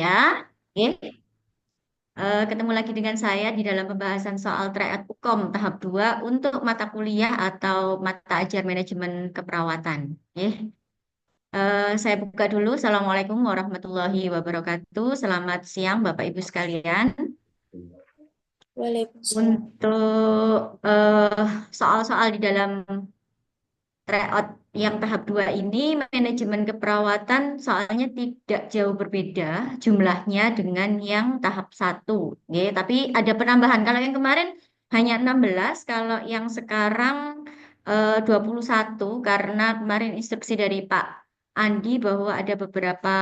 semuanya. Oke. Ketemu lagi dengan saya di dalam pembahasan soal Trayek Hukum tahap 2 untuk mata kuliah atau mata ajar manajemen keperawatan. Oke. Saya buka dulu. Assalamualaikum warahmatullahi wabarakatuh. Selamat siang Bapak Ibu sekalian. Waalaikumsalam. Untuk soal-soal di dalam tryout yang tahap 2 ini, manajemen keperawatan soalnya tidak jauh berbeda jumlahnya dengan yang tahap satu. Ya, tapi ada penambahan. Kalau yang kemarin hanya 16, kalau yang sekarang 21 karena kemarin instruksi dari Pak Andi bahwa ada beberapa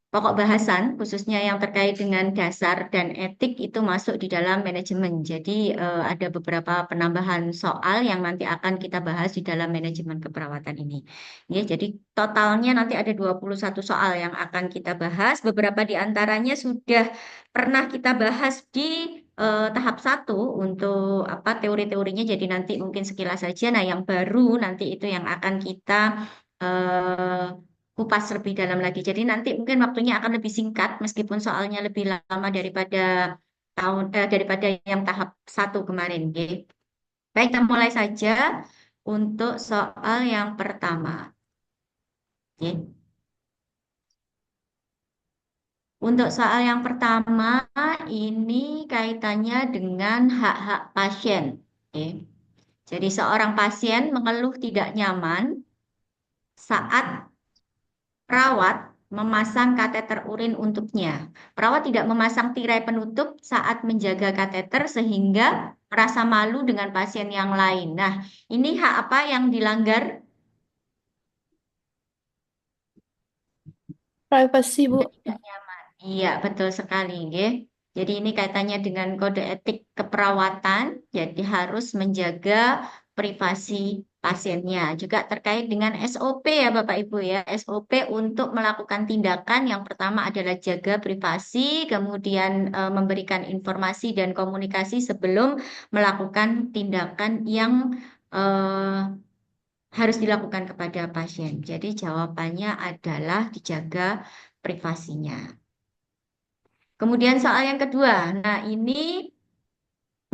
pokok bahasan, khususnya yang terkait dengan dasar dan etik itu masuk di dalam manajemen. Jadi ada beberapa penambahan soal yang nanti akan kita bahas di dalam manajemen keperawatan ini. Ya, jadi totalnya nanti ada 21 soal yang akan kita bahas. Beberapa di antaranya sudah pernah kita bahas di tahap satu untuk apa teori-teorinya. Jadi nanti mungkin sekilas saja. Nah, yang baru nanti itu yang akan kita eh, kupas lebih dalam lagi. Jadi nanti mungkin waktunya akan lebih singkat meskipun soalnya lebih lama daripada yang tahap satu kemarin. Oke. Baik, kita mulai saja untuk soal yang pertama. Oke. Untuk soal yang pertama ini kaitannya dengan hak-hak pasien. Oke. Jadi seorang pasien mengeluh tidak nyaman saat perawat memasang kateter urin untuknya. Perawat tidak memasang tirai penutup saat menjaga kateter sehingga merasa malu dengan pasien yang lain. Nah, ini hak apa yang dilanggar? Privasi, Bu. Tidak nyaman. Iya, betul sekali, nggih. Jadi ini kaitannya dengan kode etik keperawatan, jadi harus menjaga privasi pasiennya. Juga terkait dengan SOP ya Bapak Ibu ya. SOP untuk melakukan tindakan yang pertama adalah jaga privasi, kemudian memberikan informasi dan komunikasi sebelum melakukan tindakan yang eh, harus dilakukan kepada pasien. Jadi jawabannya adalah dijaga privasinya. Kemudian soal yang kedua, nah ini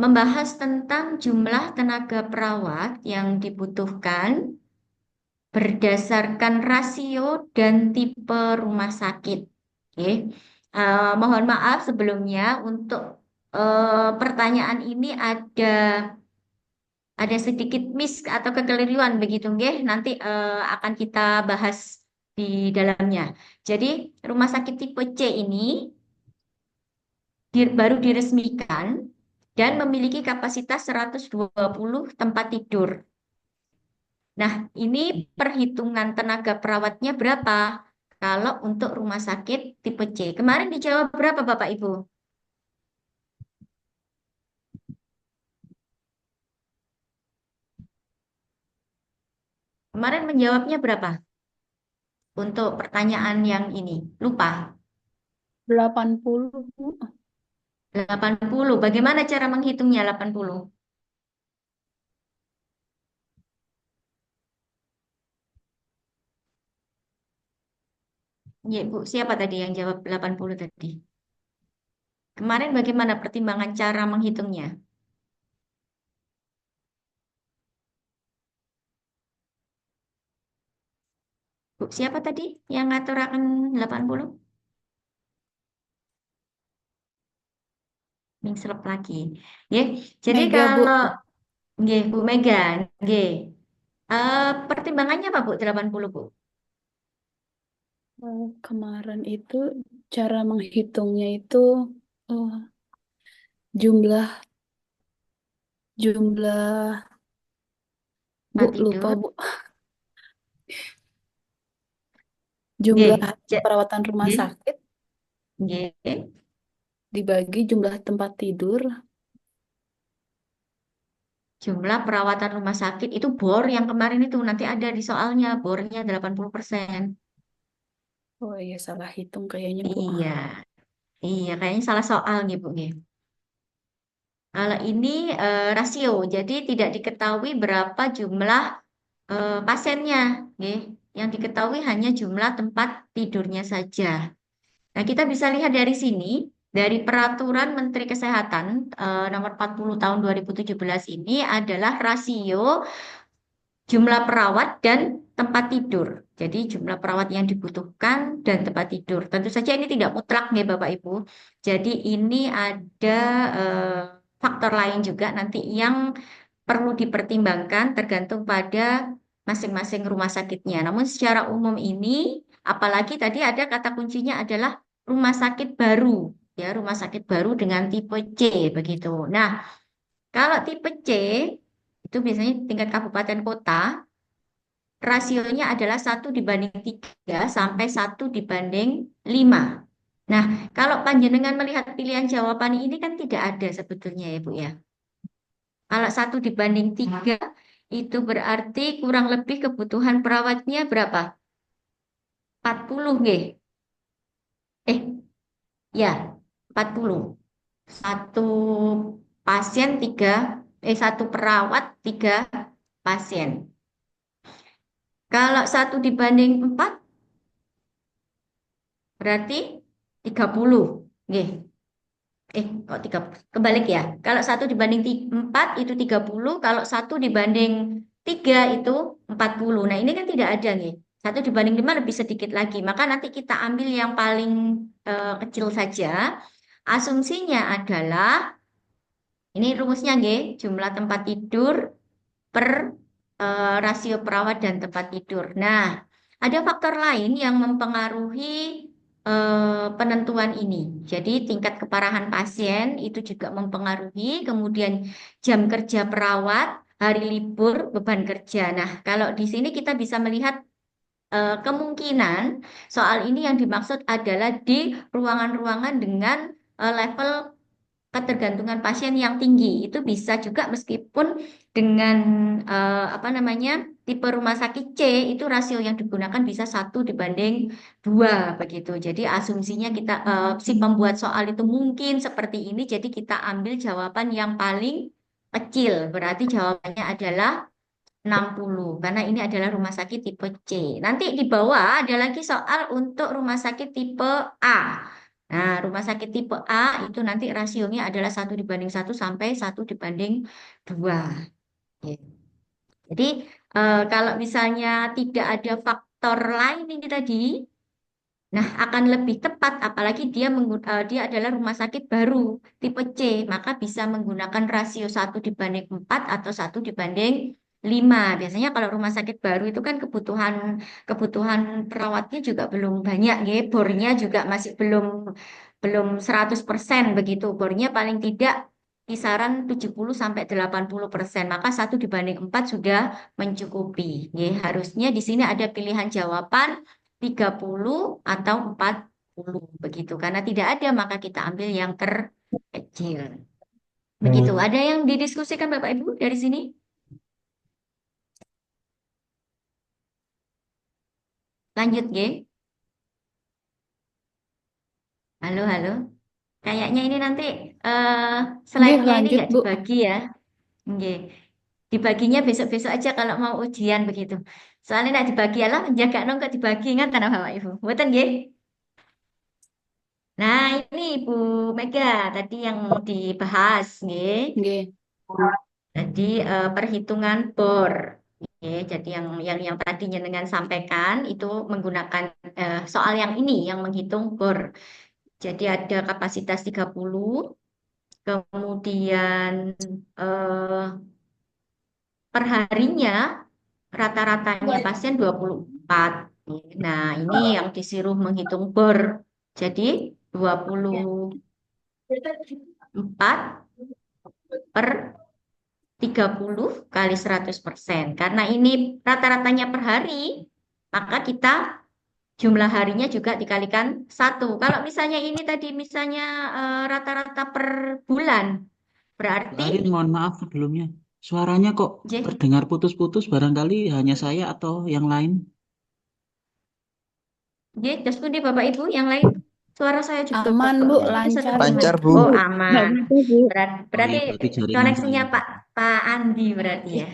membahas tentang jumlah tenaga perawat yang dibutuhkan berdasarkan rasio dan tipe rumah sakit. Oke. Mohon maaf sebelumnya untuk pertanyaan ini ada sedikit miss atau kekeliruan begitu nggih. Nanti akan kita bahas di dalamnya. Jadi rumah sakit tipe C ini baru diresmikan dan memiliki kapasitas 120 tempat tidur. Nah, ini perhitungan tenaga perawatnya berapa? Kalau untuk rumah sakit tipe C. Kemarin dijawab berapa Bapak Ibu? Kemarin menjawabnya berapa? Untuk pertanyaan yang ini. Lupa. 80, Bu. 80. Bagaimana cara menghitungnya 80? Ya, Bu, siapa tadi yang jawab 80 tadi? Kemarin bagaimana pertimbangan cara menghitungnya? Bu, siapa tadi yang ngaturakan 80? Mingslep lagi. Ya, jadi Mega, Bu. kalau nggih, Bu Mega, nggih. Pertimbangannya apa, Bu? 80 Bu. Kemarin itu cara menghitungnya itu oh, jumlah jumlah Bu Tempat lupa, tidur. Bu. Nggih. Jumlah perawatan rumah Nggih. sakit Nggih. dibagi jumlah tempat tidur. Jumlah perawatan rumah sakit itu bor yang kemarin itu nanti ada di soalnya bornya 80%. Oh iya, salah hitung kayaknya, Bu. Iya. Iya, kayaknya salah soal nih, Bu. Nggih. Kalau ini rasio, jadi tidak diketahui berapa jumlah pasiennya. Nggih. Yang diketahui hanya jumlah tempat tidurnya saja. Nah, kita bisa lihat dari sini, dari Peraturan Menteri Kesehatan nomor 40 tahun 2017 ini adalah rasio jumlah perawat dan tempat tidur. Jadi jumlah perawat yang dibutuhkan dan tempat tidur. Tentu saja ini tidak mutlak nih Bapak Ibu. Jadi ini ada eh, faktor lain juga nanti yang perlu dipertimbangkan tergantung pada masing-masing rumah sakitnya. Namun secara umum ini, apalagi tadi ada kata kuncinya adalah rumah sakit baru, ya rumah sakit baru dengan tipe C begitu. Nah, kalau tipe C itu biasanya tingkat kabupaten kota, rasionya adalah 1:3 sampai 1:5. Nah, kalau panjenengan melihat pilihan jawaban ini kan tidak ada sebetulnya ya Bu ya. Kalau 1:3 itu berarti kurang lebih kebutuhan perawatnya berapa? 40 nggih. Eh, ya, 40. Satu pasien satu perawat tiga pasien. Kalau 1:4 berarti 30. Nggih. Kok tiga, kebalik ya. Kalau 1:4 itu 30, kalau 1:3 itu 40. Nah ini kan tidak ada nih. 1:5 lebih sedikit lagi. Maka nanti kita ambil yang paling kecil saja. Asumsinya adalah, ini rumusnya nggih, jumlah tempat tidur per rasio perawat dan tempat tidur. Nah, ada faktor lain yang mempengaruhi penentuan ini. Jadi tingkat keparahan pasien itu juga mempengaruhi, kemudian jam kerja perawat, hari libur, beban kerja. Nah, kalau di sini kita bisa melihat kemungkinan soal ini yang dimaksud adalah di ruangan-ruangan dengan level ketergantungan pasien yang tinggi. Itu bisa juga meskipun dengan apa namanya tipe rumah sakit C itu rasio yang digunakan bisa 1:2 begitu. Jadi asumsinya kita si pembuat soal itu mungkin seperti ini. Jadi kita ambil jawaban yang paling kecil. Berarti jawabannya adalah 60 karena ini adalah rumah sakit tipe C. Nanti di bawah ada lagi soal untuk rumah sakit tipe A. Nah, rumah sakit tipe A itu nanti rasionya adalah 1:1 sampai 1:2. Oke. Jadi kalau misalnya tidak ada faktor lain ini tadi, nah akan lebih tepat apalagi dia adalah rumah sakit baru tipe C, maka bisa menggunakan rasio 1:4 atau 1:5. Biasanya kalau rumah sakit baru itu kan kebutuhan kebutuhan perawatnya juga belum banyak ya, bornya juga masih belum belum 100% begitu. Bornya paling tidak kisaran 70 sampai 80%. Maka 1:4 sudah mencukupi. Ya, harusnya di sini ada pilihan jawaban 30 atau 40 begitu. Karena tidak ada maka kita ambil yang terkecil. Begitu. Ada yang didiskusikan Bapak Ibu dari sini? Lanjut, G. Halo, halo. Kayaknya ini nanti eh, Nggih, slide-nya ini lanjut, nggak Bu. dibagi ya. Nggih. Dibaginya besok-besok aja kalau mau ujian begitu. Soalnya nak dibagi lah menjaga nongkrong dibagi ingat karena Bapak Ibu. Betul nggih? Nah, ini Ibu Mega tadi yang dibahas nggih. Nggih. Jadi perhitungan bor. Oke, jadi yang tadinya dengan sampaikan itu menggunakan soal yang ini yang menghitung bor. Jadi ada kapasitas 30, kemudian eh, perharinya rata-ratanya pasien 24. Nah, ini yang disuruh menghitung bor. Jadi 24/30 kali 100%. Karena ini rata-ratanya per hari, maka kita jumlah harinya juga dikalikan 1. Kalau misalnya ini tadi misalnya rata-rata per bulan, berarti Arin, mohon maaf sebelumnya. Suaranya kok J, terdengar putus-putus, barangkali hanya saya atau yang lain. Terus di Bapak Ibu yang lain, suara saya juga Aman, Bu. putus-putus atau Lancar, Bu. gimana? Lancar, Bu. Oh, Nggak aman. apa-apa, Bu. Oh Berarti iya, berarti jaringan koneksinya saya. Pak Andi berarti ya.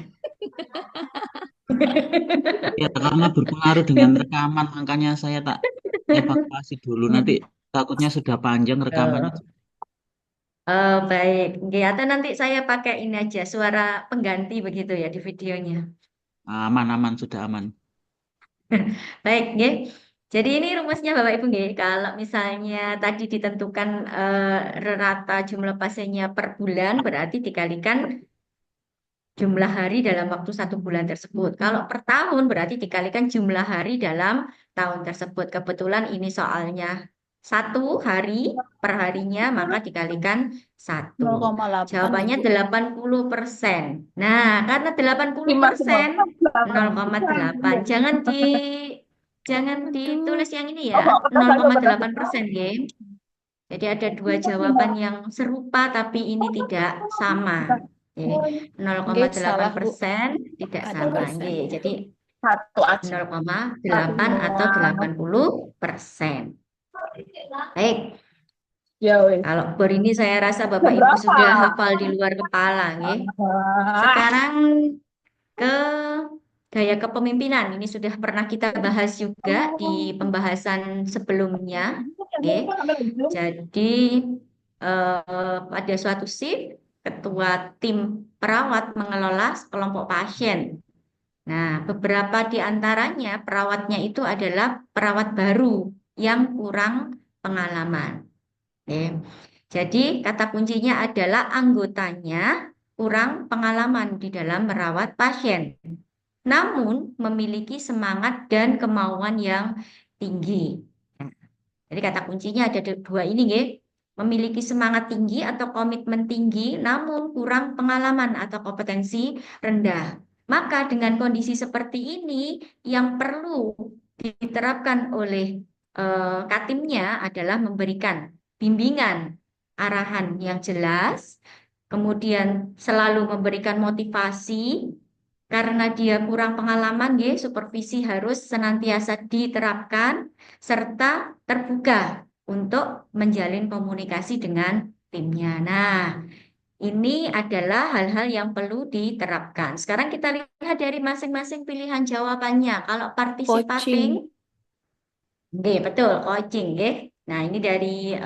Ya, karena berpengaruh dengan rekaman, makanya saya tak evakuasi dulu nanti. Takutnya sudah panjang rekamannya. Oh, oh, baik. Oke, atau nanti saya pakai ini aja, suara pengganti begitu ya di videonya. Aman-aman, sudah aman. Baik, nggih. Jadi ini rumusnya Bapak Ibu nggih. Kalau misalnya tadi ditentukan rata jumlah pasiennya per bulan, berarti dikalikan jumlah hari dalam waktu 1 bulan tersebut. Kalau per tahun berarti dikalikan jumlah hari dalam tahun tersebut. Kebetulan ini soalnya 1 hari per harinya, maka dikalikan 1. 0,8 Jawabannya Ibu. 80%. Nah, karena 80%, 0,8. Jangan Aduh. ditulis yang ini ya, 0,8%, ya. Jadi ada dua jawaban yang serupa tapi ini tidak sama. Oke, Nggih, salah, Bu. 0,8% tidak Ada sama. Oke, persennya. jadi 0,8 atau 80%. Baik, Ya wes. kalau bor ini saya rasa Bapak Ibu Berapa? sudah hafal di luar kepala. Oke. Sekarang ke gaya kepemimpinan. Ini sudah pernah kita bahas juga di pembahasan sebelumnya. Oke. Jadi pada suatu shift, ketua tim perawat mengelola kelompok pasien. Nah, beberapa di antaranya perawatnya itu adalah perawat baru yang kurang pengalaman. Oke. Jadi kata kuncinya adalah anggotanya kurang pengalaman di dalam merawat pasien, namun memiliki semangat dan kemauan yang tinggi. Nah, jadi kata kuncinya ada dua ini, nggih. Memiliki semangat tinggi atau komitmen tinggi, namun kurang pengalaman atau kompetensi rendah. Maka dengan kondisi seperti ini, yang perlu diterapkan oleh Katimnya adalah memberikan bimbingan, arahan yang jelas, kemudian selalu memberikan motivasi, karena dia kurang pengalaman, nggih, supervisi harus senantiasa diterapkan serta terbuka untuk menjalin komunikasi dengan timnya. Nah, ini adalah hal-hal yang perlu diterapkan. Sekarang kita lihat dari masing-masing pilihan jawabannya. Kalau participating, Coaching. nggih, betul, coaching, nggih. Nah, ini dari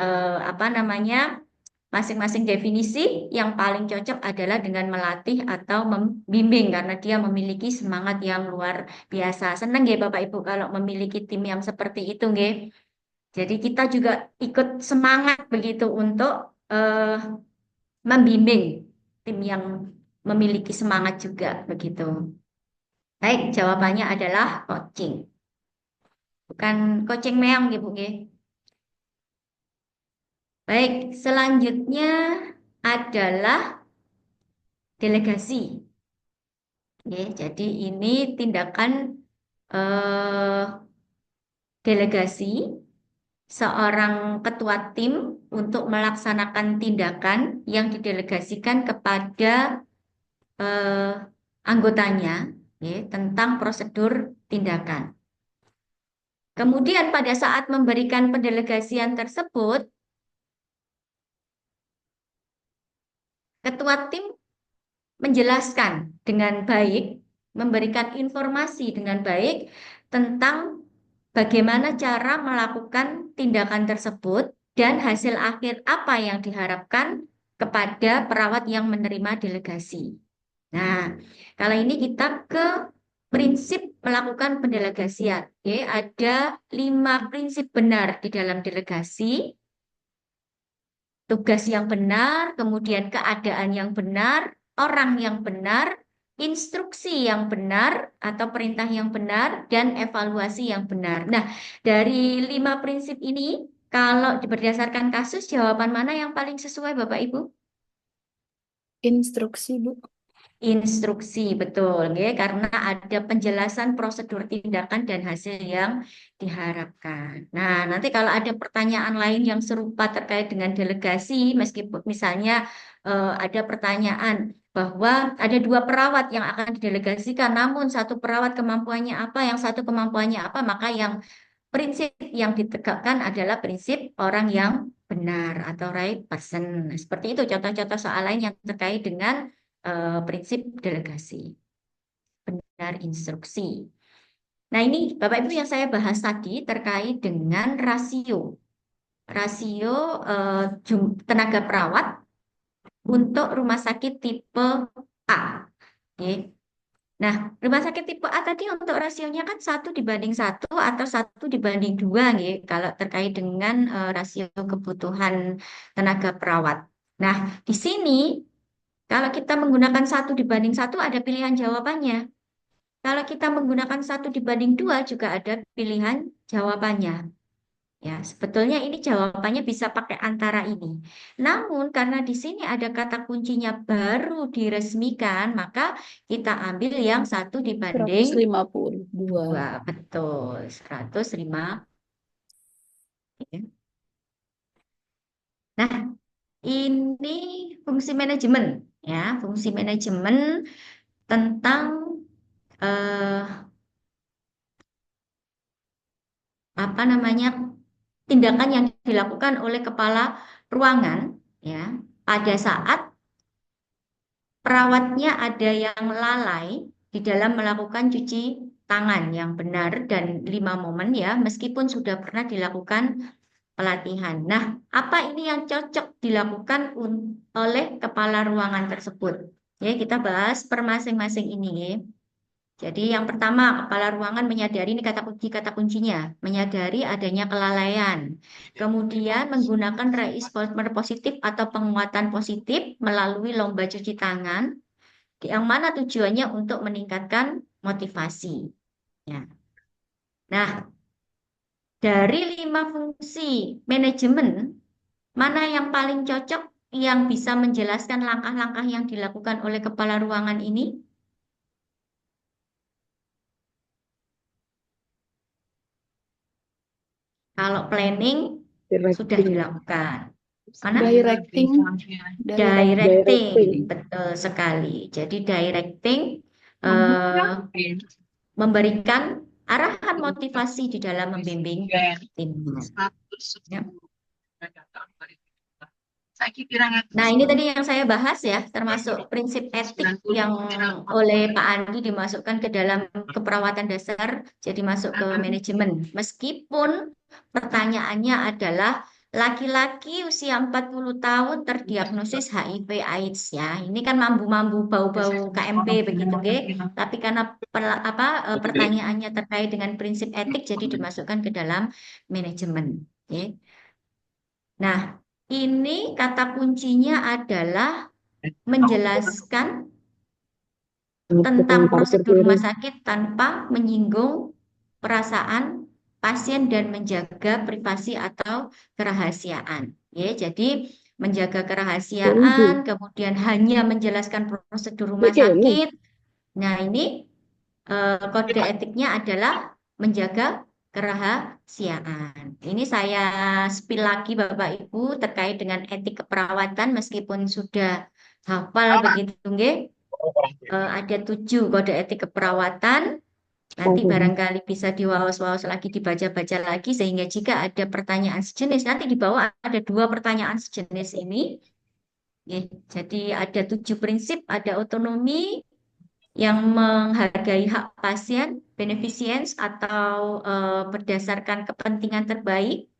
apa namanya? Masing-masing definisi yang paling cocok adalah dengan melatih atau membimbing karena dia memiliki semangat yang luar biasa. Senang ya Bapak Ibu kalau memiliki tim yang seperti itu, nggih. Jadi kita juga ikut semangat begitu untuk eh, membimbing tim yang memiliki semangat juga begitu. Baik, jawabannya adalah coaching. Bukan coaching meong, Ibu, nggih. Baik, selanjutnya adalah delegasi. Oke, jadi ini tindakan eh, delegasi seorang ketua tim untuk melaksanakan tindakan yang didelegasikan kepada eh, anggotanya, ya, tentang prosedur tindakan. Kemudian pada saat memberikan pendelegasian tersebut, ketua tim menjelaskan dengan baik, memberikan informasi dengan baik tentang bagaimana cara melakukan tindakan tersebut dan hasil akhir apa yang diharapkan kepada perawat yang menerima delegasi. Nah, kalau ini kita ke prinsip melakukan pendelegasian. Oke, ada 5 prinsip benar di dalam delegasi. Tugas yang benar, kemudian keadaan yang benar, orang yang benar, instruksi yang benar atau perintah yang benar, dan evaluasi yang benar. Nah, dari 5 prinsip ini, kalau berdasarkan kasus, jawaban mana yang paling sesuai, Bapak Ibu? Instruksi, Bu. Instruksi, betul, ya, karena ada penjelasan prosedur tindakan dan hasil yang diharapkan. Nah, nanti kalau ada pertanyaan lain yang serupa terkait dengan delegasi, meskipun misalnya ada pertanyaan bahwa ada 2 perawat yang akan didelegasikan, namun satu perawat kemampuannya apa, yang satu kemampuannya apa, maka yang prinsip yang ditegakkan adalah prinsip orang yang benar atau right person. Nah, seperti itu contoh-contoh soal lain yang terkait dengan prinsip delegasi, benar instruksi. Nah, ini Bapak Ibu yang saya bahas tadi terkait dengan rasio. rasio tenaga perawat untuk rumah sakit tipe A. Oke. Nah, rumah sakit tipe A tadi untuk rasionya kan 1:1 atau 1:2, nggih, kalau terkait dengan rasio kebutuhan tenaga perawat. Nah, di sini kalau kita menggunakan 1:1 ada pilihan jawabannya. Kalau kita menggunakan 1:2 juga ada pilihan jawabannya. Ya, sebetulnya ini jawabannya bisa pakai antara ini. Namun karena di sini ada kata kuncinya baru diresmikan, maka kita ambil yang 1:2. 152. Betul, 105. Nah, ini fungsi manajemen. Ya, fungsi manajemen tentang eh, apa namanya tindakan yang dilakukan oleh kepala ruangan, ya, pada saat perawatnya ada yang lalai di dalam melakukan cuci tangan yang benar dan 5 momen, ya, meskipun sudah pernah dilakukan pelatihan. Nah, apa ini yang cocok dilakukan oleh kepala ruangan tersebut? Ya, kita bahas per masing-masing ini, ya. Jadi yang pertama, kepala ruangan menyadari, ini kata kuncinya, menyadari adanya kelalaian. Kemudian menggunakan reinforcement positif atau penguatan positif melalui lomba cuci tangan, yang mana tujuannya untuk meningkatkan motivasi. Ya. Nah, dari 5 fungsi manajemen, mana yang paling cocok yang bisa menjelaskan langkah-langkah yang dilakukan oleh kepala ruangan ini? Kalau planning sudah Directing. dilakukan. Mana? Directing. Directing, betul sekali. Jadi directing memberikan arahan motivasi di dalam membimbing timnya. Ya. Nah, ini tadi yang saya bahas, ya, termasuk prinsip etik yang oleh Pak Andi dimasukkan ke dalam keperawatan dasar, jadi masuk ke manajemen. Meskipun pertanyaannya adalah laki-laki usia 40 tahun terdiagnosis HIV/AIDS, ya. Ini kan mambu-mambu bau-bau KMP begitu, nggih. Tapi karena pertanyaannya terkait dengan prinsip etik, jadi dimasukkan ke dalam manajemen, ya. Nah, ini kata kuncinya adalah menjelaskan tentang prosedur rumah sakit tanpa menyinggung perasaan pasien dan menjaga privasi atau kerahasiaan. Ya, jadi menjaga kerahasiaan, kemudian hanya menjelaskan prosedur rumah sakit. Nah, ini kode etiknya adalah menjaga kerahasiaan. Ini saya spill lagi Bapak Ibu terkait dengan etik keperawatan, meskipun sudah hafal begitu, nggih. Ada 7 kode etik keperawatan. Nanti barangkali bisa diwaos-waos lagi, dibaca-baca lagi, sehingga jika ada pertanyaan sejenis, nanti di bawah ada 2 pertanyaan sejenis ini. Jadi ada 7 prinsip, ada otonomi, yang menghargai hak pasien, beneficence atau berdasarkan kepentingan terbaik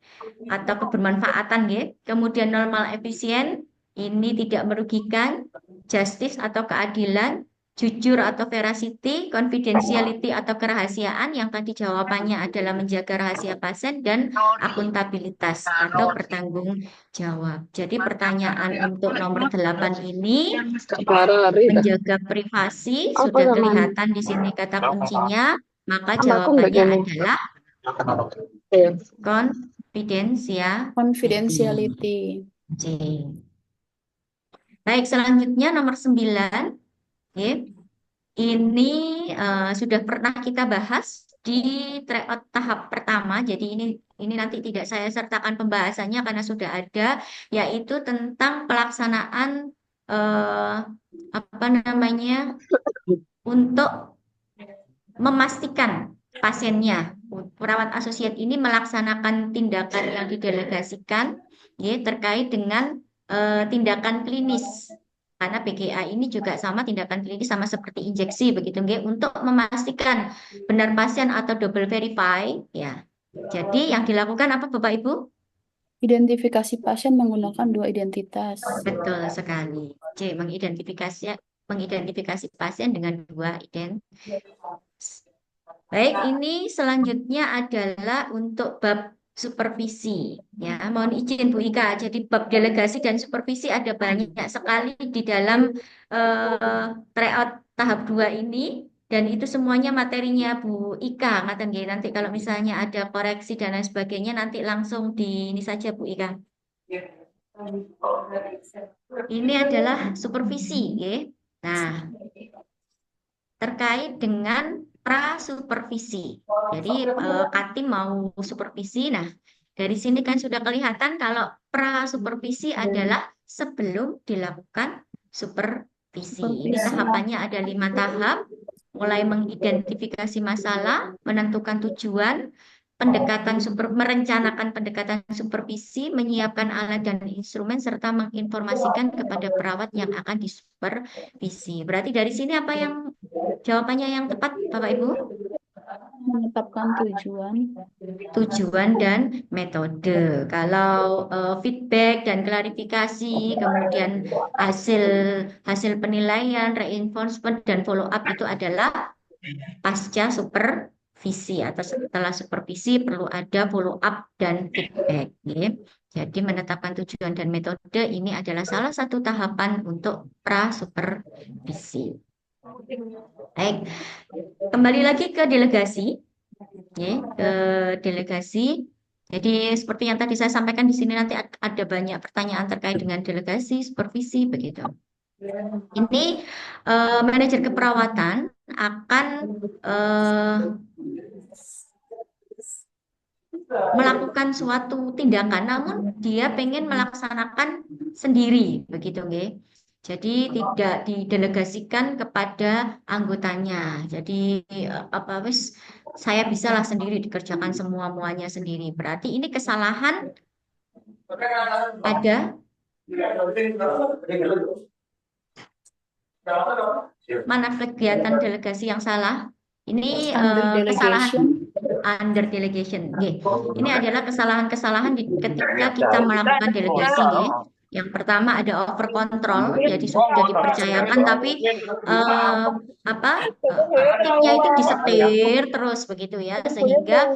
atau kebermanfaatan, ya. Kemudian normal efisien, ini tidak merugikan, justice atau keadilan, jujur atau veracity, confidentiality atau kerahasiaan, yang tadi jawabannya adalah menjaga rahasia pasien, dan akuntabilitas atau bertanggung jawab. Jadi pertanyaan untuk nomor 8 ini, menjaga privasi, sudah kelihatan di sini kata kuncinya, maka jawabannya adalah Confidentiality. Baik, selanjutnya nomor 9. Ya. Ini sudah pernah kita bahas di tryout tahap pertama. Jadi ini nanti tidak saya sertakan pembahasannya karena sudah ada, yaitu tentang pelaksanaan untuk memastikan pasiennya. Perawat asosiat ini melaksanakan tindakan yang didelegasikan, ya, terkait dengan tindakan klinis. Karena PGA ini juga sama, tindakan klinis sama seperti injeksi begitu, nggih, untuk memastikan benar pasien atau double verify, ya. Jadi yang dilakukan apa Bapak Ibu? Identifikasi pasien menggunakan dua identitas. Betul sekali. C. Mengidentifikasi pasien dengan dua identitas. Baik, ini selanjutnya adalah untuk bab supervisi. Ya, mohon izin Bu Ika. Jadi bab delegasi dan supervisi ada banyak sekali di dalam tryout tahap 2 ini. Dan itu semuanya materinya Bu Ika. Ngaten nggih. Nanti kalau misalnya ada koreksi dan lain sebagainya, nanti langsung di ini saja Bu Ika. Ini adalah supervisi, ya. Nah, terkait dengan prasupervisi. Jadi Katim mau supervisi. Nah, dari sini kan sudah kelihatan kalau prasupervisi adalah sebelum dilakukan supervisi. Ini tahapannya ada 5 tahap, mulai mengidentifikasi masalah, menentukan tujuan, merencanakan pendekatan supervisi, menyiapkan alat dan instrumen, serta menginformasikan kepada perawat yang akan disupervisi. Berarti dari sini apa yang jawabannya yang tepat, Bapak Ibu? Menetapkan Tujuan dan metode. Kalau feedback dan klarifikasi, kemudian hasil penilaian, reinforcement dan follow up itu adalah pasca supervisi atau setelah supervisi perlu ada follow up dan feedback. Ya. Jadi menetapkan tujuan dan metode ini adalah salah satu tahapan untuk pra-supervisi. Baik, kembali lagi ke delegasi. Ya, ke delegasi. Jadi seperti yang tadi saya sampaikan di sini nanti ada banyak pertanyaan terkait dengan delegasi, supervisi, begitu. Ini manajer keperawatan akan melakukan suatu tindakan, namun dia pengen melaksanakan sendiri, begitu, nggih. Jadi tidak didelegasikan kepada anggotanya. Jadi apa wis saya bisalah sendiri dikerjakan semua muanya sendiri. Berarti ini kesalahan pada mana kegiatan delegasi yang salah? Ini kesalahan under delegation. Oke. Ini adalah kesalahan-kesalahan ketika kita melakukan delegasi. Oke. Yang pertama ada over control, jadi sudah dipercayakan tapi timnya itu disetir terus begitu ya, sehingga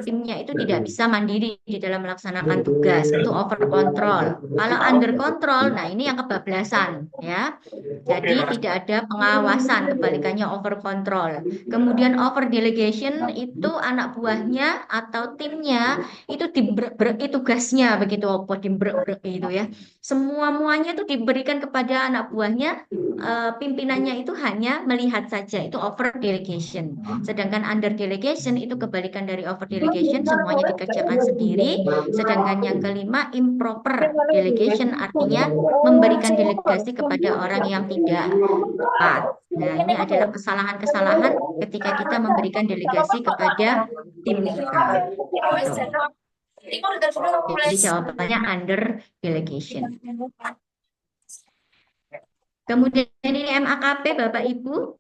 timnya itu tidak bisa mandiri di dalam melaksanakan tugas. Itu over control. Kalau under control, nah ini yang kebablasan ya. Jadi tidak ada pengawasan, kebalikannya over control. Kemudian over delegation itu anak buahnya atau timnya itu tugasnya begitu apa itu ya. Semua muanya itu diberikan kepada anak buahnya, pimpinannya itu hanya melihat saja, itu over delegation. Sedangkan under delegation itu kebalikan dari over delegation, semuanya dikerjakan sendiri. Sedangkan yang kelima improper delegation, artinya memberikan delegasi kepada orang yang tidak tepat. Nah, ini adalah kesalahan-kesalahan ketika kita memberikan delegasi kepada tim kita. Jadi jawabannya under delegation. Kemudian ini MAKP Bapak Ibu.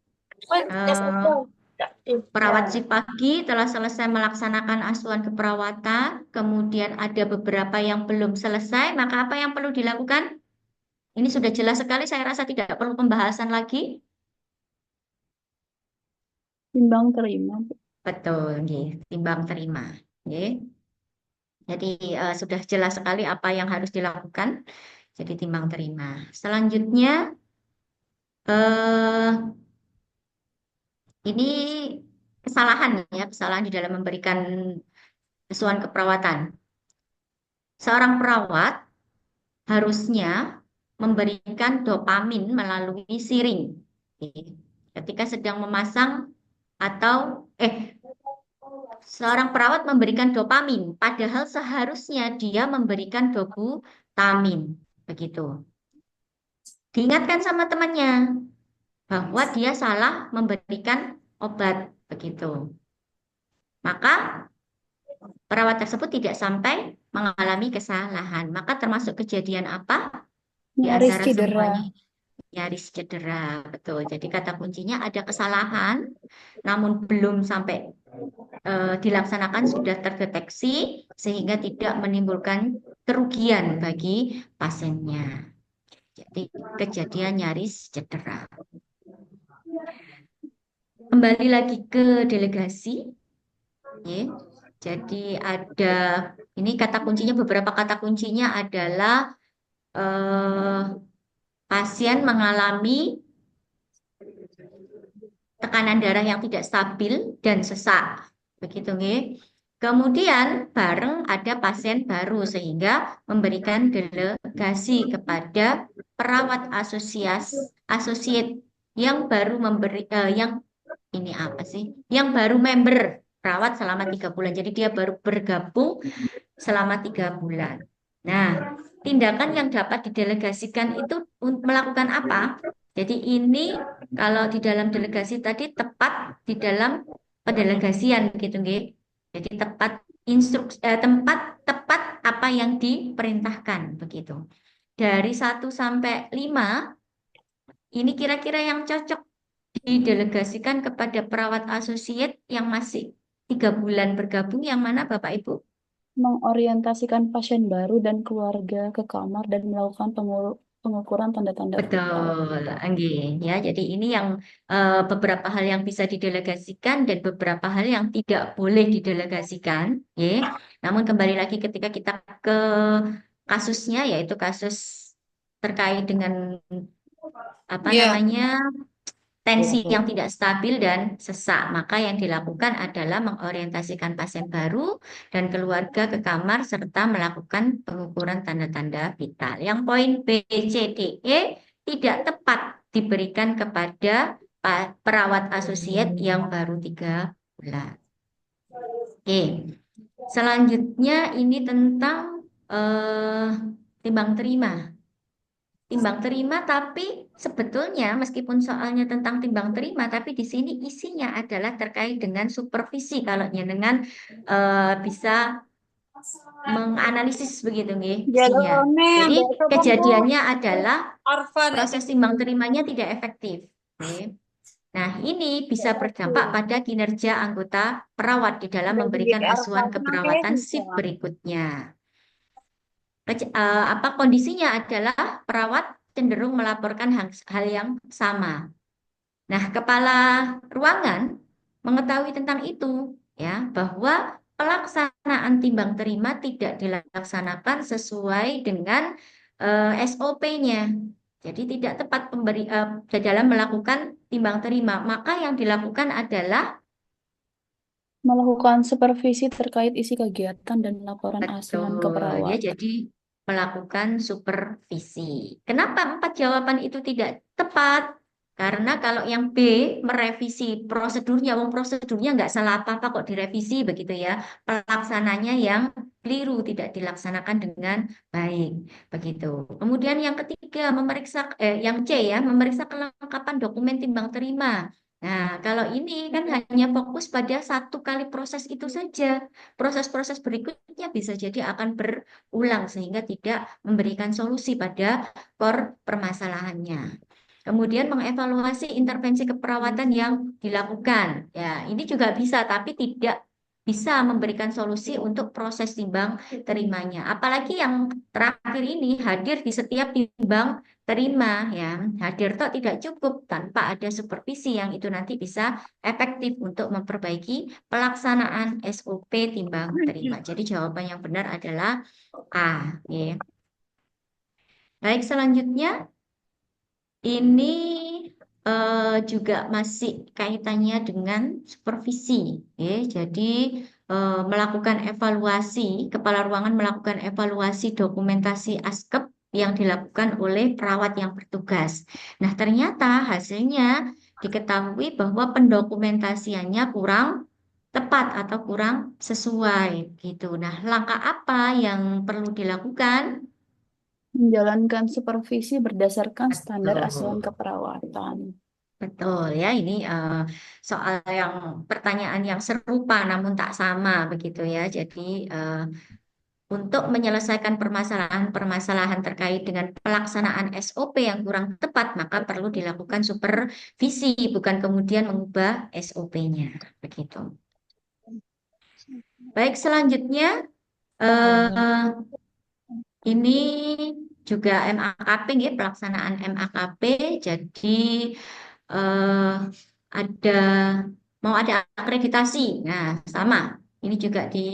Perawat si pagi telah selesai melaksanakan asuhan keperawatan. Kemudian ada beberapa yang belum selesai. Maka apa yang perlu dilakukan? Ini sudah jelas sekali. Saya rasa tidak perlu pembahasan lagi. Timbang terima. Betul, timbang terima. Jadi sudah jelas sekali apa yang harus dilakukan. Jadi timbang terima. Selanjutnya ini kesalahan di dalam memberikan asuhan keperawatan. Seorang perawat harusnya memberikan dopamin melalui siring ketika sedang memasang atau seorang perawat memberikan dopamin, padahal seharusnya dia memberikan dobutamin, begitu. Diingatkan sama temannya bahwa dia salah memberikan obat, begitu. Maka perawat tersebut tidak sampai mengalami kesalahan. Maka termasuk kejadian apa? Di Nyaris antara cedera. semuanya nyaris cedera, betul. Jadi kata kuncinya ada kesalahan, namun belum sampai dilaksanakan sudah terdeteksi sehingga tidak menimbulkan kerugian bagi pasiennya. Jadi kejadian nyaris cedera. Kembali lagi ke delegasi. Ya. Jadi ada ini kata kuncinya, beberapa kata kuncinya adalah pasien mengalami tekanan darah yang tidak stabil dan sesak. Begitu nggih. Kemudian bareng ada pasien baru sehingga memberikan delegasi kepada perawat asosiat yang baru yang ini apa sih? Yang baru member perawat selama 3 bulan. Jadi dia baru bergabung selama 3 bulan. Nah, tindakan yang dapat didelegasikan itu melakukan apa? Jadi ini kalau di dalam delegasi tadi tepat di dalam pendelegasian gitu, nggih. Jadi tempat tepat apa yang diperintahkan begitu. Dari 1 sampai 5 ini kira-kira yang cocok didelegasikan kepada perawat asosiat yang masih 3 bulan bergabung yang mana Bapak Ibu? Mengorientasikan pasien baru dan keluarga ke kamar dan melakukan pengukuran tanda-tanda vital. Betul, Anggi. Ya, jadi ini yang beberapa hal yang bisa didelegasikan dan beberapa hal yang tidak boleh didelegasikan. Ya. Namun kembali lagi ketika kita ke kasusnya, yaitu kasus terkait dengan apa namanya tensi yang tidak stabil dan sesak, maka yang dilakukan adalah mengorientasikan pasien baru dan keluarga ke kamar serta melakukan pengukuran tanda-tanda vital. Yang poin B, C, D, E tidak tepat diberikan kepada perawat asosiat yang baru 3 bulan. Oke, selanjutnya ini tentang timbang terima. Timbang terima, tapi sebetulnya meskipun soalnya tentang timbang terima, tapi di sini isinya adalah terkait dengan supervisi kalau dengan bisa menganalisis begitu nih isinya. Jadi kejadiannya adalah proses timbang terimanya tidak efektif. Oke. Nah, ini bisa berdampak pada kinerja anggota perawat di dalam memberikan asuhan keperawatan SIP berikutnya. Kondisinya adalah perawat cenderung melaporkan hal yang sama. Nah, kepala ruangan mengetahui tentang itu, ya, bahwa pelaksanaan timbang terima tidak dilaksanakan sesuai dengan SOP-nya. Jadi tidak tepat dalam melakukan timbang terima. Maka yang dilakukan adalah Melakukan supervisi terkait isi kegiatan dan laporan asuhan betul, ya, keperawatan. jadi melakukan supervisi. Kenapa 4 jawaban itu tidak tepat? Karena kalau yang B merevisi prosedurnya, prosedurnya nggak salah apa-apa kok direvisi begitu ya. Pelaksananya yang keliru, tidak dilaksanakan dengan baik begitu. Kemudian yang ketiga yang C ya, memeriksa kelengkapan dokumen timbang terima. Nah, kalau ini kan hanya fokus pada 1 kali proses itu saja. Proses-proses berikutnya bisa jadi akan berulang sehingga tidak memberikan solusi pada core permasalahannya. Kemudian mengevaluasi intervensi keperawatan yang dilakukan. Ya, ini juga bisa tapi tidak bisa memberikan solusi untuk proses timbang terimanya. Apalagi yang terakhir ini hadir di setiap timbang terima ya. Hadir toh tidak cukup tanpa ada supervisi yang itu nanti bisa efektif untuk memperbaiki pelaksanaan SOP timbang terima. Jadi jawaban yang benar adalah A. Ya. Baik, selanjutnya ini juga masih kaitannya dengan supervisi. Ya. Jadi melakukan evaluasi, kepala ruangan melakukan evaluasi dokumentasi ASKEP yang dilakukan oleh perawat yang bertugas. Nah, ternyata hasilnya diketahui bahwa pendokumentasiannya kurang tepat atau kurang sesuai gitu. Nah, langkah apa yang perlu dilakukan? Menjalankan supervisi berdasarkan standar asuhan Betul. keperawatan. Betul ya, ini soal yang pertanyaan yang serupa namun tak sama begitu ya. Jadi untuk menyelesaikan permasalahan-permasalahan terkait dengan pelaksanaan SOP yang kurang tepat, maka perlu dilakukan supervisi, bukan kemudian mengubah SOP-nya. Begitu. Baik, selanjutnya eh, ini juga MAKP, ya, pelaksanaan MAKP. Jadi eh, ada mau ada akreditasi. Nah, sama. Ini juga di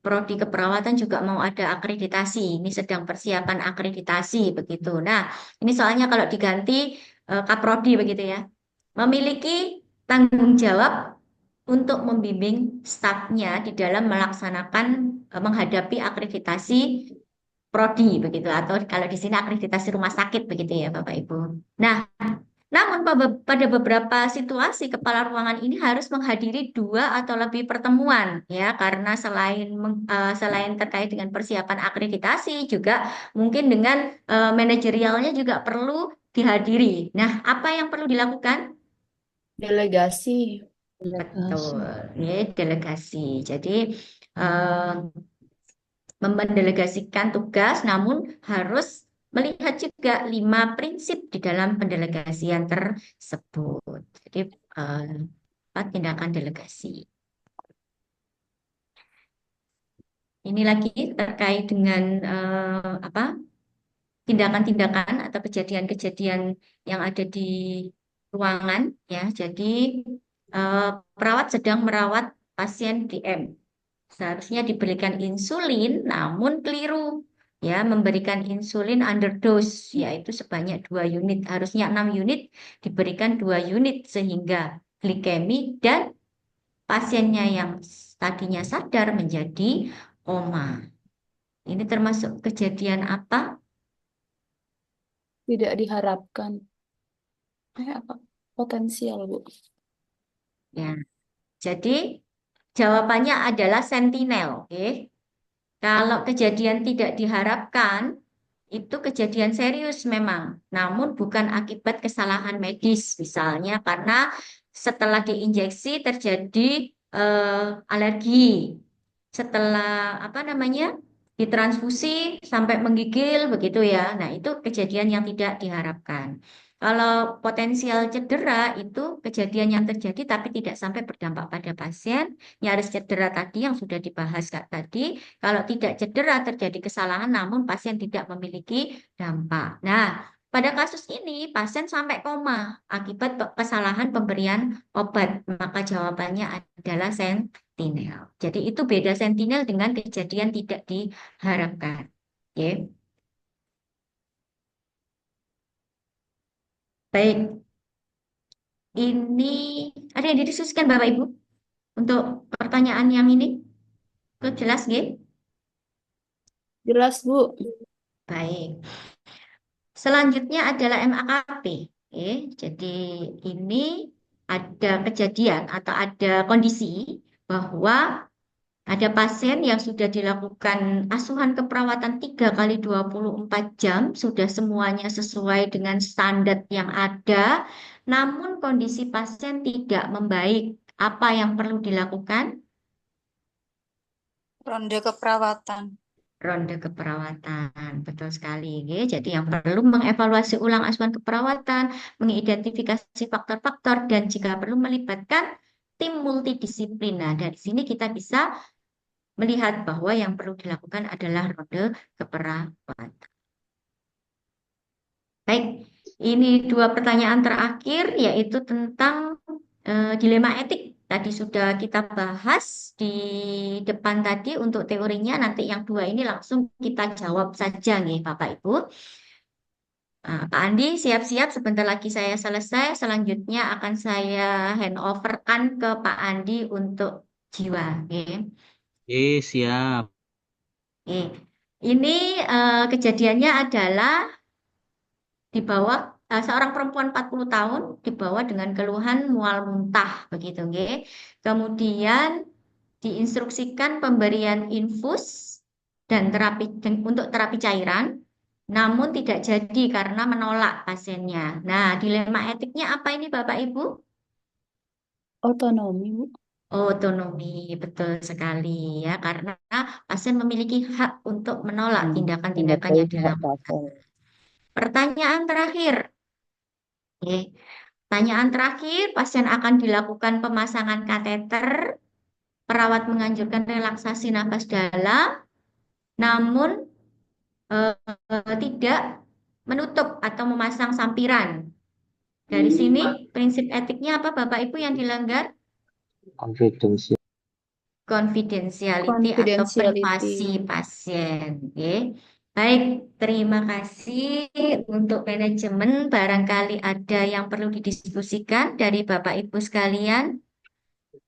Prodi Keperawatan juga mau ada akreditasi. Ini sedang persiapan akreditasi begitu. Nah, ini soalnya kalau diganti Kaprodi begitu ya. Memiliki tanggung jawab untuk membimbing stafnya di dalam melaksanakan menghadapi akreditasi prodi begitu, atau kalau di sini akreditasi rumah sakit begitu ya Bapak Ibu. Nah, namun pada beberapa situasi kepala ruangan ini harus menghadiri dua atau lebih pertemuan ya, karena selain terkait dengan persiapan akreditasi juga mungkin dengan manajerialnya juga perlu dihadiri. Nah, apa yang perlu dilakukan? Delegasi. Betul, ya, delegasi. Jadi eh, mendelegasikan tugas, namun harus melihat juga 5 prinsip di dalam pendelegasian tersebut. Jadi eh, tindakan delegasi. Ini lagi terkait dengan apa? Tindakan-tindakan atau kejadian-kejadian yang ada di ruangan ya. Jadi perawat sedang merawat pasien DM. Seharusnya diberikan insulin, namun keliru. Ya, memberikan insulin underdose, yaitu sebanyak 2 unit. Harusnya 6 unit, diberikan 2 unit, sehingga glikemi dan pasiennya yang tadinya sadar menjadi koma. Ini termasuk kejadian apa? Tidak diharapkan. Apa? Potensial, Bu. Ya, jadi jawabannya adalah sentinel. Oke. Kalau kejadian tidak diharapkan, itu kejadian serius memang, namun bukan akibat kesalahan medis, misalnya karena setelah diinjeksi terjadi alergi, setelah apa namanya ditransfusi sampai menggigil begitu ya. Nah, itu kejadian yang tidak diharapkan. Kalau potensial cedera itu kejadian yang terjadi tapi tidak sampai berdampak pada pasien, nyaris cedera tadi yang sudah dibahas Kak tadi. Kalau tidak cedera terjadi kesalahan namun pasien tidak memiliki dampak. Nah, pada kasus ini pasien sampai koma akibat kesalahan pemberian obat, maka jawabannya adalah sentinel. Jadi itu beda sentinel dengan kejadian tidak diharapkan. Oke. Baik, ini ada yang didiskusikan Bapak Ibu untuk pertanyaan yang ini? Jelas, nggih? Jelas, Bu. Baik. Selanjutnya adalah MAKP. Oke, jadi ini ada kejadian atau ada kondisi bahwa ada pasien yang sudah dilakukan asuhan keperawatan 3 kali 24 jam, sudah semuanya sesuai dengan standar yang ada, namun kondisi pasien tidak membaik. Apa yang perlu dilakukan? Ronde keperawatan. Ronde keperawatan, betul sekali. Ya. Jadi yang perlu mengevaluasi ulang asuhan keperawatan, mengidentifikasi faktor-faktor, dan jika perlu melibatkan tim multidisiplin. Nah, dari sini kita bisa melihat bahwa yang perlu dilakukan adalah ronde keperawatan. Baik, ini 2 pertanyaan terakhir, yaitu tentang dilema etik. Tadi sudah kita bahas di depan tadi untuk teorinya, nanti yang 2 ini langsung kita jawab saja nih Bapak Ibu. Nah, Pak Andi siap-siap, sebentar lagi saya selesai. Selanjutnya akan saya handoverkan ke Pak Andi untuk jiwa. Oke. Siap. Oke. Ini kejadiannya adalah di bawah seorang perempuan 40 tahun dibawa dengan keluhan mual muntah begitu nggih. Kemudian diinstruksikan pemberian infus dan untuk terapi cairan, namun tidak jadi karena menolak pasiennya. Nah, dilema etiknya apa ini Bapak Ibu? Otonomi, Bu. Otonomi, betul sekali ya, karena pasien memiliki hak untuk menolak tindakan-tindakan yang dilakukan. Pertanyaan terakhir. Oke. Pertanyaan terakhir, pasien akan dilakukan pemasangan kateter perawat menganjurkan relaksasi nafas dalam, namun tidak menutup atau memasang sampiran. Dari sini prinsip etiknya apa Bapak Ibu yang dilanggar? Confidential. Confidentiality atau Confidentiality. privasi pasien. Oke. Baik, terima kasih untuk manajemen. Barangkali ada yang perlu didiskusikan dari Bapak Ibu sekalian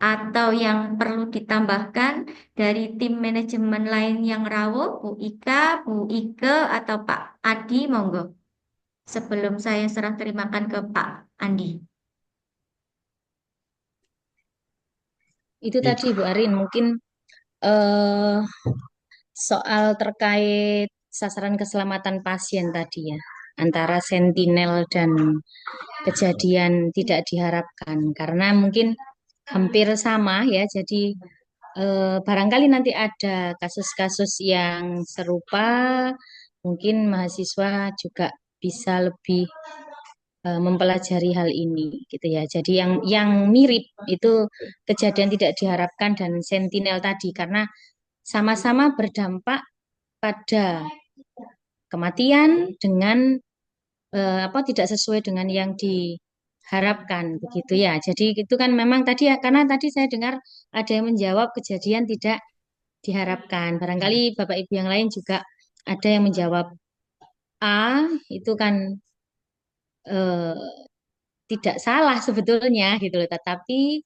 atau yang perlu ditambahkan dari tim manajemen lain yang rawuh, Bu Ika, Bu Ike, atau Pak Adi, monggo. Sebelum saya serah terimakan ke Pak Andi. Itu tadi Bu Arin mungkin eh, soal terkait sasaran keselamatan pasien tadi ya, antara sentinel dan kejadian tidak diharapkan, karena mungkin hampir sama ya. Jadi barangkali nanti ada kasus-kasus yang serupa, mungkin mahasiswa juga bisa lebih mempelajari hal ini gitu ya. Jadi yang mirip itu kejadian tidak diharapkan dan sentinel tadi, karena sama-sama berdampak pada kematian dengan apa tidak sesuai dengan yang diharapkan begitu ya. Jadi itu kan memang tadi ya, karena tadi saya dengar ada yang menjawab kejadian tidak diharapkan. Barangkali Bapak Ibu yang lain juga ada yang menjawab A, itu kan eh, tidak salah sebetulnya gitu loh. Tetapi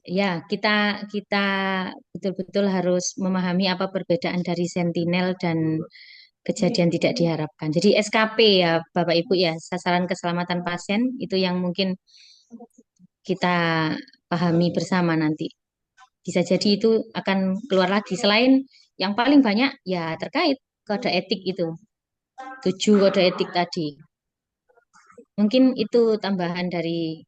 ya kita kita betul-betul harus memahami apa perbedaan dari sentinel dan kejadian tidak diharapkan. Jadi SKP ya Bapak Ibu ya, sasaran keselamatan pasien itu yang mungkin kita pahami bersama nanti. Bisa jadi itu akan keluar lagi. Selain yang paling banyak ya terkait kode etik itu, 7 kode etik tadi. Mungkin itu tambahan dari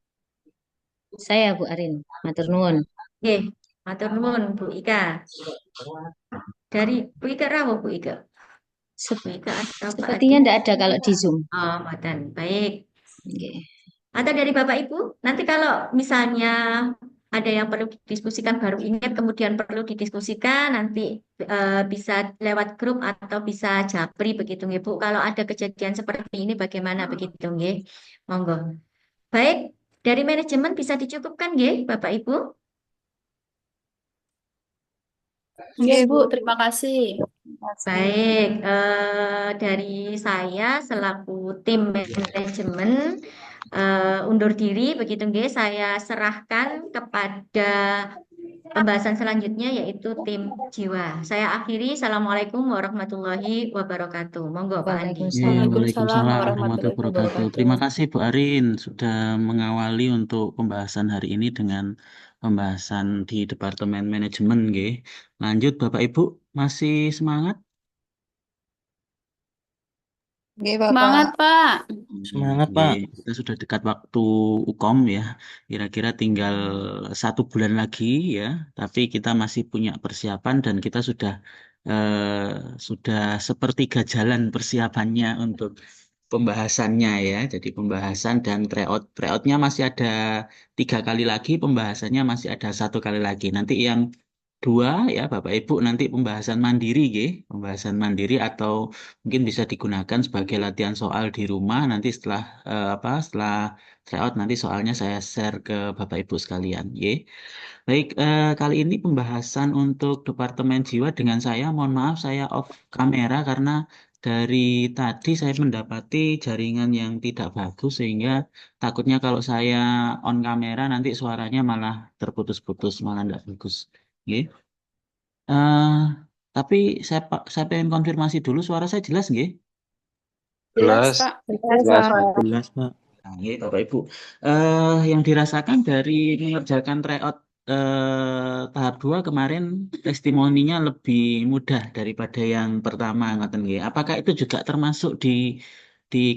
saya Bu Arin. Matur nuwun. Oke, matur nuwun Bu Ika. Dari Bu Ika rawuh Bu Ika. Bu Ika atau Pak Sepertinya Adi? tidak ada kalau di Zoom. Oh, mboten. Baik. Oke. Atau dari Bapak Ibu, nanti kalau misalnya ada yang perlu didiskusikan baru ingat, kemudian perlu didiskusikan, nanti bisa lewat grup atau bisa japri begitu nggih Bu. Kalau ada kejadian seperti ini bagaimana begitu nggih? Monggo. Baik, dari manajemen bisa dicukupkan nggih Bapak Ibu? Oke, Bu, terima kasih. Baik, dari saya selaku tim manajemen undur diri begitu nggih, saya serahkan kepada pembahasan selanjutnya yaitu tim jiwa. Saya akhiri. Assalamualaikum warahmatullahi wabarakatuh. Monggo Pak Andi. Waalaikumsalam. Waalaikumsalam Waalaikumsalam warahmatullahi warahmatullahi wabarakatuh. wabarakatuh. Terima kasih Bu Arin sudah mengawali untuk pembahasan hari ini dengan pembahasan di Departemen Manajemen, nggih. Lanjut Bapak Ibu, masih semangat? Oke, Semangat, Bapak. Pak. Semangat, Nggih, Pak. kita sudah dekat waktu UKOM ya. Kira-kira tinggal 1 bulan lagi ya. Tapi kita masih punya persiapan dan kita sudah sepertiga jalan persiapannya untuk pembahasannya ya. Jadi pembahasan dan tryoutnya masih ada 3 kali lagi, pembahasannya masih ada 1 kali lagi. Nanti yang dua ya Bapak Ibu nanti pembahasan mandiri ya, pembahasan mandiri atau mungkin bisa digunakan sebagai latihan soal di rumah. Nanti setelah tryout nanti soalnya saya share ke Bapak Ibu sekalian ya. Baik, kali ini pembahasan untuk Departemen Jiwa dengan saya, mohon maaf saya off kamera karena dari tadi saya mendapati jaringan yang tidak bagus sehingga takutnya kalau saya on kamera nanti suaranya malah terputus-putus, malah tidak bagus. Oke. Eh, tapi saya pengen konfirmasi dulu suara saya jelas nggih? Jelas, Jelas, Pak. jelas, Pak. Jelas, Pak. Nah, nggih, Bapak Ibu. Yang dirasakan dari mengerjakan tryout tahap 2 kemarin testimoninya lebih mudah daripada yang pertama, ngoten nggih. Apakah itu juga termasuk di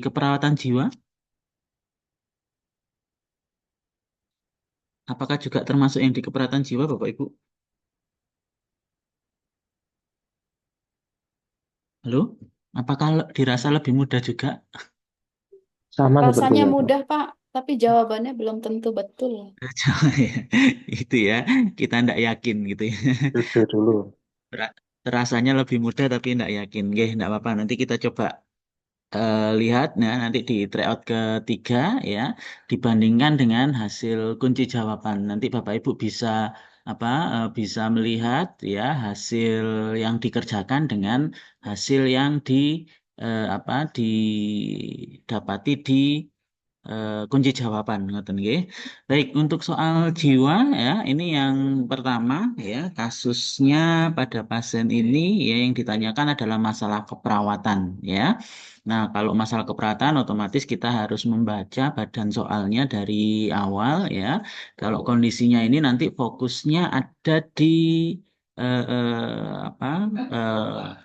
keperawatan jiwa? Apakah juga termasuk yang di keperawatan jiwa, Bapak Ibu? Halo? Apakah dirasa lebih mudah juga? Sama Rasanya sepertinya, Pak. mudah, Pak. Tapi jawabannya belum tentu betul. Ya, itu ya, kita tidak yakin gitu ya. Jujur dulu. Terasanya lebih mudah tapi tidak yakin. Oke, tidak apa-apa. Nanti kita coba lihat, nah nanti di tryout ketiga ya, dibandingkan dengan hasil kunci jawaban. Nanti Bapak Ibu bisa apa bisa melihat ya hasil yang dikerjakan dengan hasil yang didapati di kunci jawaban ngoten nggih. Baik, untuk soal jiwa ya, ini yang pertama ya, kasusnya pada pasien ini ya yang ditanyakan adalah masalah keperawatan ya. Nah, kalau masalah keperawatan otomatis kita harus membaca badan soalnya dari awal ya. Kalau kondisinya ini nanti fokusnya ada di eh, eh, apa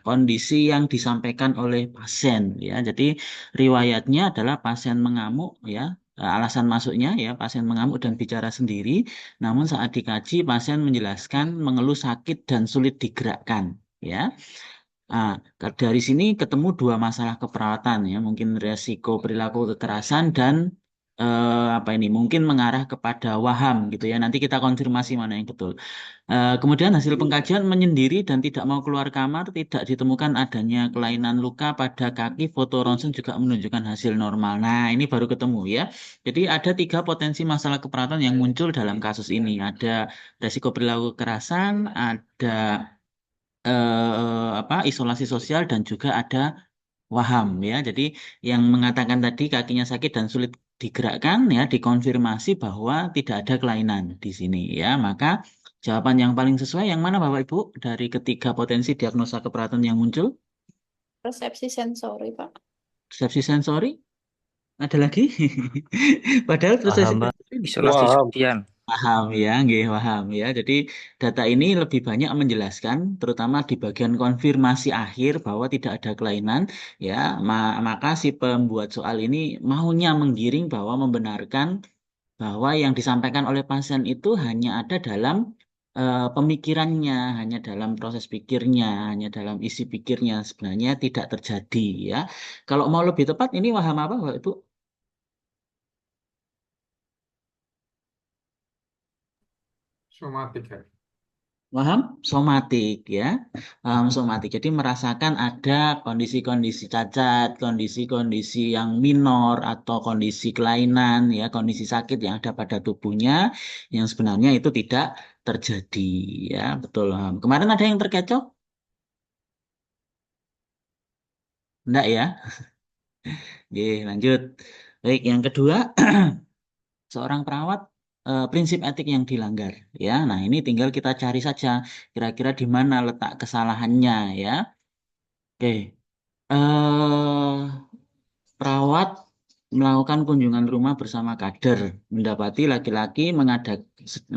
kondisi yang disampaikan oleh pasien ya. Jadi riwayatnya adalah pasien mengamuk ya. Alasan masuknya ya pasien mengamuk dan bicara sendiri. Namun saat dikaji pasien menjelaskan mengeluh sakit dan sulit digerakkan ya. Ah, dari sini ketemu dua masalah keperawatan ya, mungkin resiko perilaku kekerasan dan apa ini mungkin mengarah kepada waham gitu ya. Nanti kita konfirmasi mana yang betul. Kemudian hasil pengkajian menyendiri dan tidak mau keluar kamar, tidak ditemukan adanya kelainan luka pada kaki, foto ronsen juga menunjukkan hasil normal. Nah, ini baru ketemu ya. Jadi ada tiga potensi masalah keperawatan yang muncul dalam kasus ini. Ada resiko perilaku kekerasan, ada isolasi sosial dan juga ada waham ya. Jadi yang mengatakan tadi kakinya sakit dan sulit digerakkan ya dikonfirmasi bahwa tidak ada kelainan di sini ya. Maka jawaban yang paling sesuai yang mana Bapak Ibu dari ketiga potensi diagnosa keperawatan yang muncul? Persepsi sensori, Pak. Persepsi sensori? Ada lagi? Padahal persepsi Paham, Mbak. sensori Isolasi Wah, sosial. paham ya, nggih paham ya. Jadi data ini lebih banyak menjelaskan, terutama di bagian konfirmasi akhir bahwa tidak ada kelainan, ya. Maka si pembuat soal ini maunya menggiring bahwa membenarkan bahwa yang disampaikan oleh pasien itu hanya ada dalam pemikirannya, hanya dalam proses pikirnya, hanya dalam isi pikirnya, sebenarnya tidak terjadi ya. Kalau mau lebih tepat, ini waham apa, Bapak Ibu? Somatik ya. Paham? Somatik ya. Paham somatik. Jadi merasakan ada kondisi-kondisi cacat, kondisi-kondisi yang minor atau kondisi kelainan ya, kondisi sakit yang ada pada tubuhnya yang sebenarnya itu tidak terjadi ya. Betul. Kemarin ada yang terkecoh? Enggak ya? Oke, lanjut. Baik, yang kedua seorang perawat prinsip etik yang dilanggar ya. Nah, ini tinggal kita cari saja kira-kira di mana letak kesalahannya ya. Oke. Perawat melakukan kunjungan rumah bersama kader, mendapati laki-laki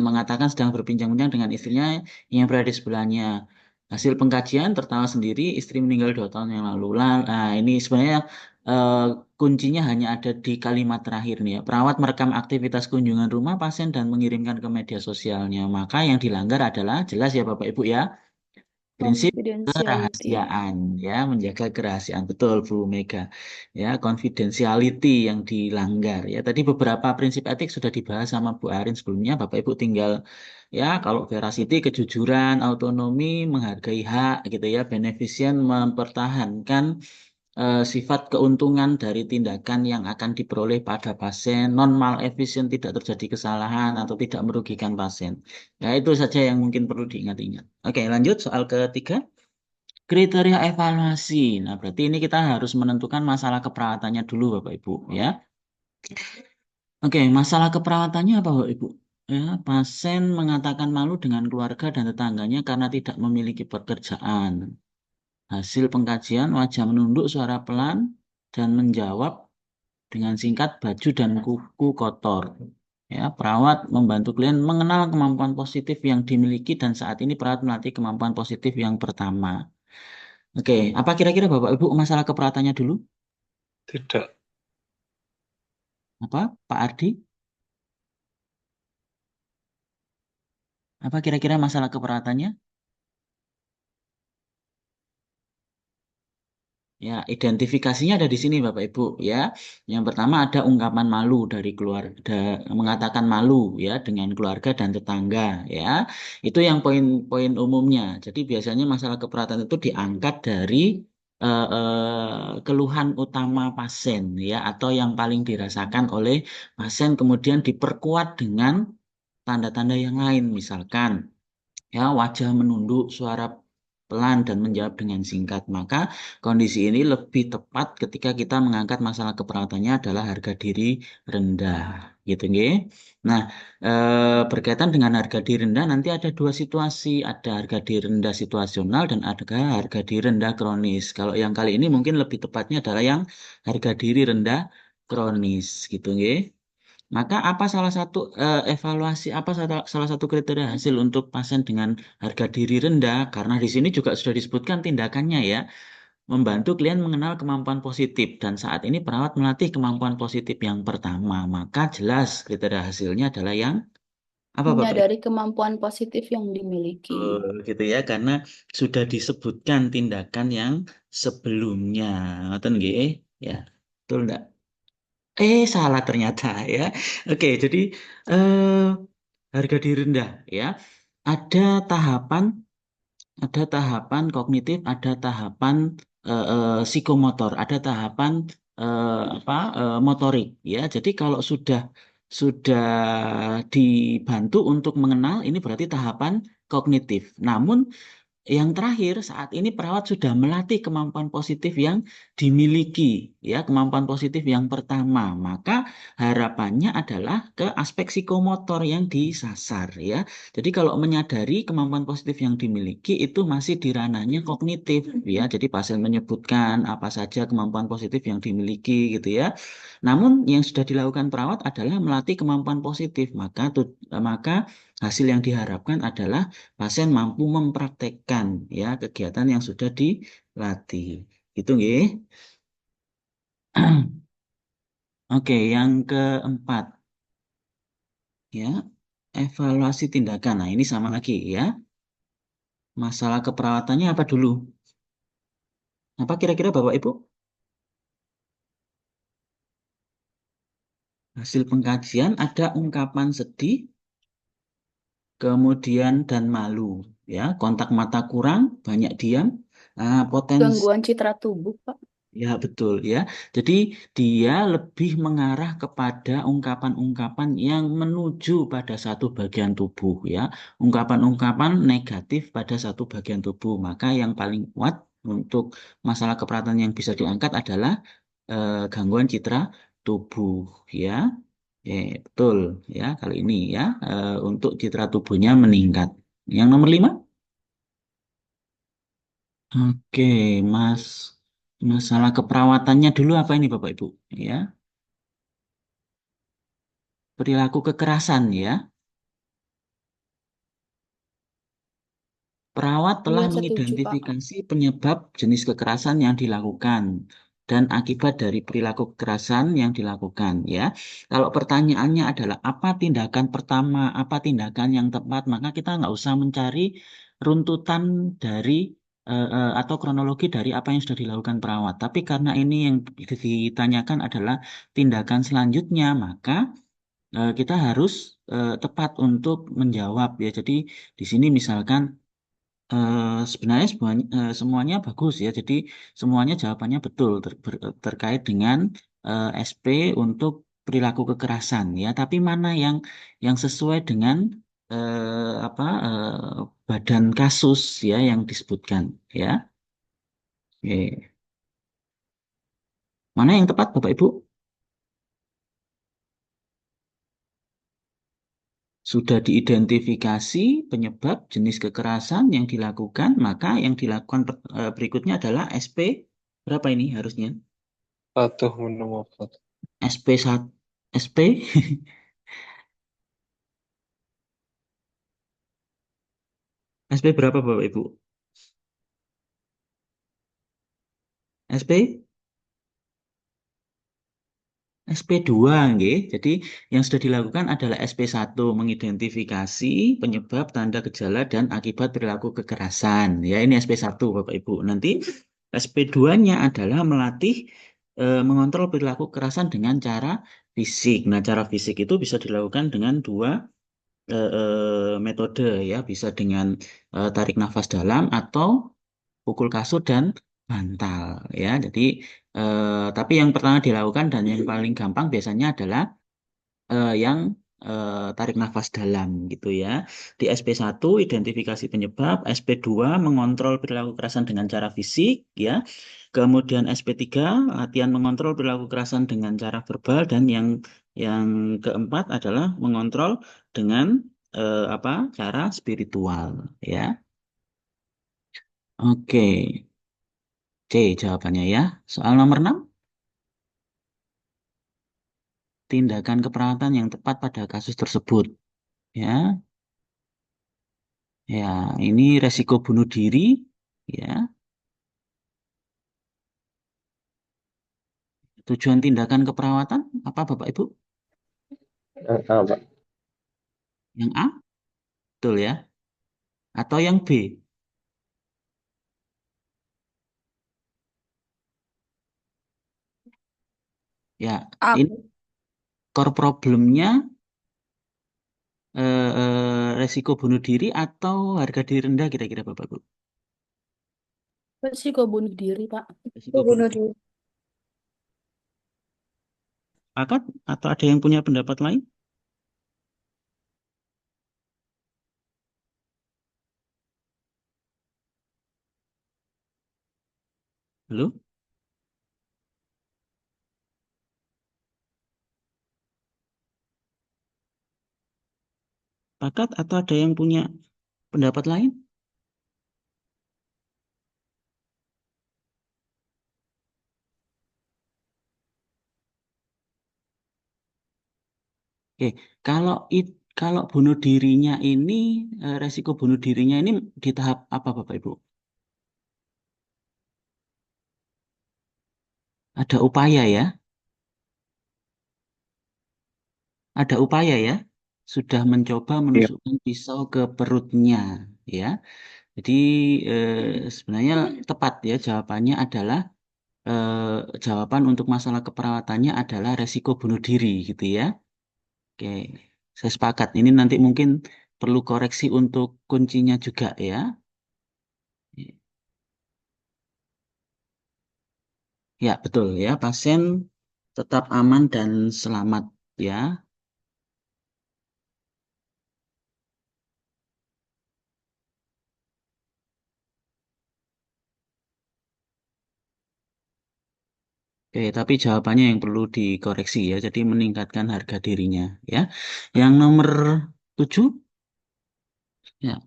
mengatakan sedang berbincang-bincang dengan istrinya yang berada di sebelahnya. Hasil pengkajian tertawa sendiri, istri meninggal 2 tahun yang lalu. Nah, ini sebenarnya eh, kuncinya hanya ada di kalimat terakhir nih ya. Perawat merekam aktivitas kunjungan rumah pasien dan mengirimkan ke media sosialnya. Maka yang dilanggar adalah jelas ya Bapak Ibu ya. Prinsip Confidentiality. kerahasiaan ya, menjaga kerahasiaan betul Bu Mega. Ya, confidentiality yang dilanggar ya. Tadi beberapa prinsip etik sudah dibahas sama Bu Arin sebelumnya. Bapak Ibu tinggal ya kalau veracity, kejujuran, autonomi, menghargai hak gitu ya, beneficent mempertahankan sifat keuntungan dari tindakan yang akan diperoleh pada pasien, non malefisien, tidak terjadi kesalahan atau tidak merugikan pasien. Ya, itu saja yang mungkin perlu diingat-ingat. Oke, lanjut soal ketiga. Kriteria evaluasi. Nah, berarti ini kita harus menentukan masalah keperawatannya dulu, Bapak Ibu, ya. Oke, masalah keperawatannya apa, Bapak Ibu? Ya, pasien mengatakan malu dengan keluarga dan tetangganya karena tidak memiliki pekerjaan. Hasil pengkajian wajah menunduk suara pelan dan menjawab dengan singkat baju dan kuku kotor. Ya, perawat membantu klien mengenal kemampuan positif yang dimiliki dan saat ini perawat melatih kemampuan positif yang pertama. Oke, apa kira-kira Bapak Ibu masalah keperawatannya dulu? tidak. Apa, Pak Ardi? Apa kira-kira masalah keperawatannya? Ya, identifikasinya ada di sini Bapak Ibu ya. Yang pertama ada ungkapan malu dari keluarga, mengatakan malu ya dengan keluarga dan tetangga ya. Itu yang poin-poin umumnya. Jadi biasanya masalah keperawatan itu diangkat dari keluhan utama pasien ya atau yang paling dirasakan oleh pasien kemudian diperkuat dengan tanda-tanda yang lain misalkan ya wajah menunduk, suara pelan dan menjawab dengan singkat. Maka kondisi ini lebih tepat ketika kita mengangkat masalah keperawatannya adalah harga diri rendah, gitu nggih. Nah, berkaitan dengan harga diri rendah nanti ada dua situasi, ada harga diri rendah situasional dan ada harga diri rendah kronis. Kalau yang kali ini mungkin lebih tepatnya adalah yang harga diri rendah kronis, gitu nggih. Maka apa salah satu evaluasi apa salah satu kriteria hasil untuk pasien dengan harga diri rendah? Karena di sini juga sudah disebutkan tindakannya ya, membantu klien mengenal kemampuan positif dan saat ini perawat melatih kemampuan positif yang pertama. Maka jelas kriteria hasilnya adalah yang apa Bapak? Menyadari kemampuan positif yang dimiliki. Gitu ya, karena sudah disebutkan tindakan yang sebelumnya. Ngoten nggih? Ya, betul enggak? Salah ternyata ya. Oke, jadi eh, harga diri rendah ya. Ada tahapan, ada tahapan kognitif, ada tahapan psikomotor, ada tahapan motorik ya. Jadi kalau sudah dibantu untuk mengenal, ini berarti tahapan kognitif. Namun yang terakhir, saat ini perawat sudah melatih kemampuan positif yang dimiliki, ya, kemampuan positif yang pertama. Maka harapannya adalah ke aspek psikomotor yang disasar, ya. Jadi kalau menyadari kemampuan positif yang dimiliki itu masih di ranahnya kognitif, ya. Jadi pasien menyebutkan apa saja kemampuan positif yang dimiliki, gitu ya. Namun yang sudah dilakukan perawat adalah melatih kemampuan positif. Maka hasil yang diharapkan adalah pasien mampu mempraktekkan ya kegiatan yang sudah dilatih. Itu nggih. Oke, yang keempat ya, evaluasi tindakan. Nah, ini sama lagi ya. Masalah keperawatannya apa dulu? Apa kira-kira Bapak Ibu? Hasil pengkajian ada ungkapan sedih, kemudian dan malu ya, kontak mata kurang, banyak diam, potensi. Gangguan citra tubuh, Pak. Ya, betul ya. Jadi dia lebih mengarah kepada ungkapan-ungkapan yang menuju pada satu bagian tubuh ya. Ungkapan-ungkapan negatif pada satu bagian tubuh. Maka yang paling kuat untuk masalah keperawatan yang bisa diangkat adalah gangguan citra tubuh ya. Betul ya kali ini ya untuk citra tubuhnya meningkat. Yang nomor 5. Oke, Mas. Masalah keperawatannya dulu apa ini Bapak Ibu? Ya, perilaku kekerasan ya. Perawat telah Iya, setuju, Pak. mengidentifikasi penyebab jenis kekerasan yang dilakukan dan akibat dari perilaku kekerasan yang dilakukan ya. Kalau pertanyaannya adalah apa tindakan pertama, apa tindakan yang tepat, maka kita nggak usah mencari runtutan dari atau kronologi dari apa yang sudah dilakukan perawat. Tapi karena ini yang ditanyakan adalah tindakan selanjutnya, maka kita harus tepat untuk menjawab ya. Jadi di sini misalkan sebenarnya semuanya bagus ya. Jadi semuanya jawabannya betul terkait dengan SP untuk perilaku kekerasan ya. Tapi mana yang sesuai dengan badan kasus ya yang disebutkan ya. Oke. Mana yang tepat Bapak Ibu? Sudah diidentifikasi penyebab jenis kekerasan yang dilakukan, maka yang dilakukan berikutnya adalah SP berapa ini harusnya? Patuh minum obat. SP 1 SP SP berapa Bapak Ibu? SP SP2 nggih. Jadi yang sudah dilakukan adalah SP1 mengidentifikasi penyebab, tanda gejala dan akibat perilaku kekerasan. Ya, ini SP1 Bapak Ibu. Nanti SP2-nya adalah melatih mengontrol perilaku kekerasan dengan cara fisik. Nah, cara fisik itu bisa dilakukan dengan dua metode ya, bisa dengan tarik nafas dalam atau pukul kasur dan bantal ya. Jadi tapi yang pertama dilakukan dan yang paling gampang biasanya adalah yang tarik nafas dalam gitu ya. Di SP1 identifikasi penyebab, SP2 mengontrol perilaku kekerasan dengan cara fisik ya. Kemudian SP3 latihan mengontrol perilaku kekerasan dengan cara verbal dan yang keempat adalah mengontrol dengan cara spiritual ya. Oke. C jawabannya ya. Soal nomor 6, tindakan keperawatan yang tepat pada kasus tersebut ya. Ya, ini resiko bunuh diri ya. Tujuan tindakan keperawatan apa Bapak Ibu? Pak. Yang A, betul ya. Atau yang B? Ya, ini Aku. core problemnya resiko bunuh diri atau harga diri rendah kira-kira Bapak Ibu? Resiko bunuh diri, Pak. Resiko bunuh diri. Akad atau ada yang punya pendapat lain? Halo? Akad atau ada yang punya pendapat lain? Oke, kalau bunuh dirinya ini resiko bunuh dirinya ini di tahap apa Bapak Ibu? Ada upaya ya? Ada upaya ya? Sudah mencoba Iya. menusukkan pisau ke perutnya ya. Jadi sebenarnya tepat ya jawabannya adalah jawaban untuk masalah keperawatannya adalah resiko bunuh diri gitu ya. Oke, saya sepakat. Ini nanti mungkin perlu koreksi untuk kuncinya juga ya. Ya, betul ya. Pasien tetap aman dan selamat ya. Oke, tapi jawabannya yang perlu dikoreksi ya. Jadi meningkatkan harga dirinya ya. Yang nomor 7 ya.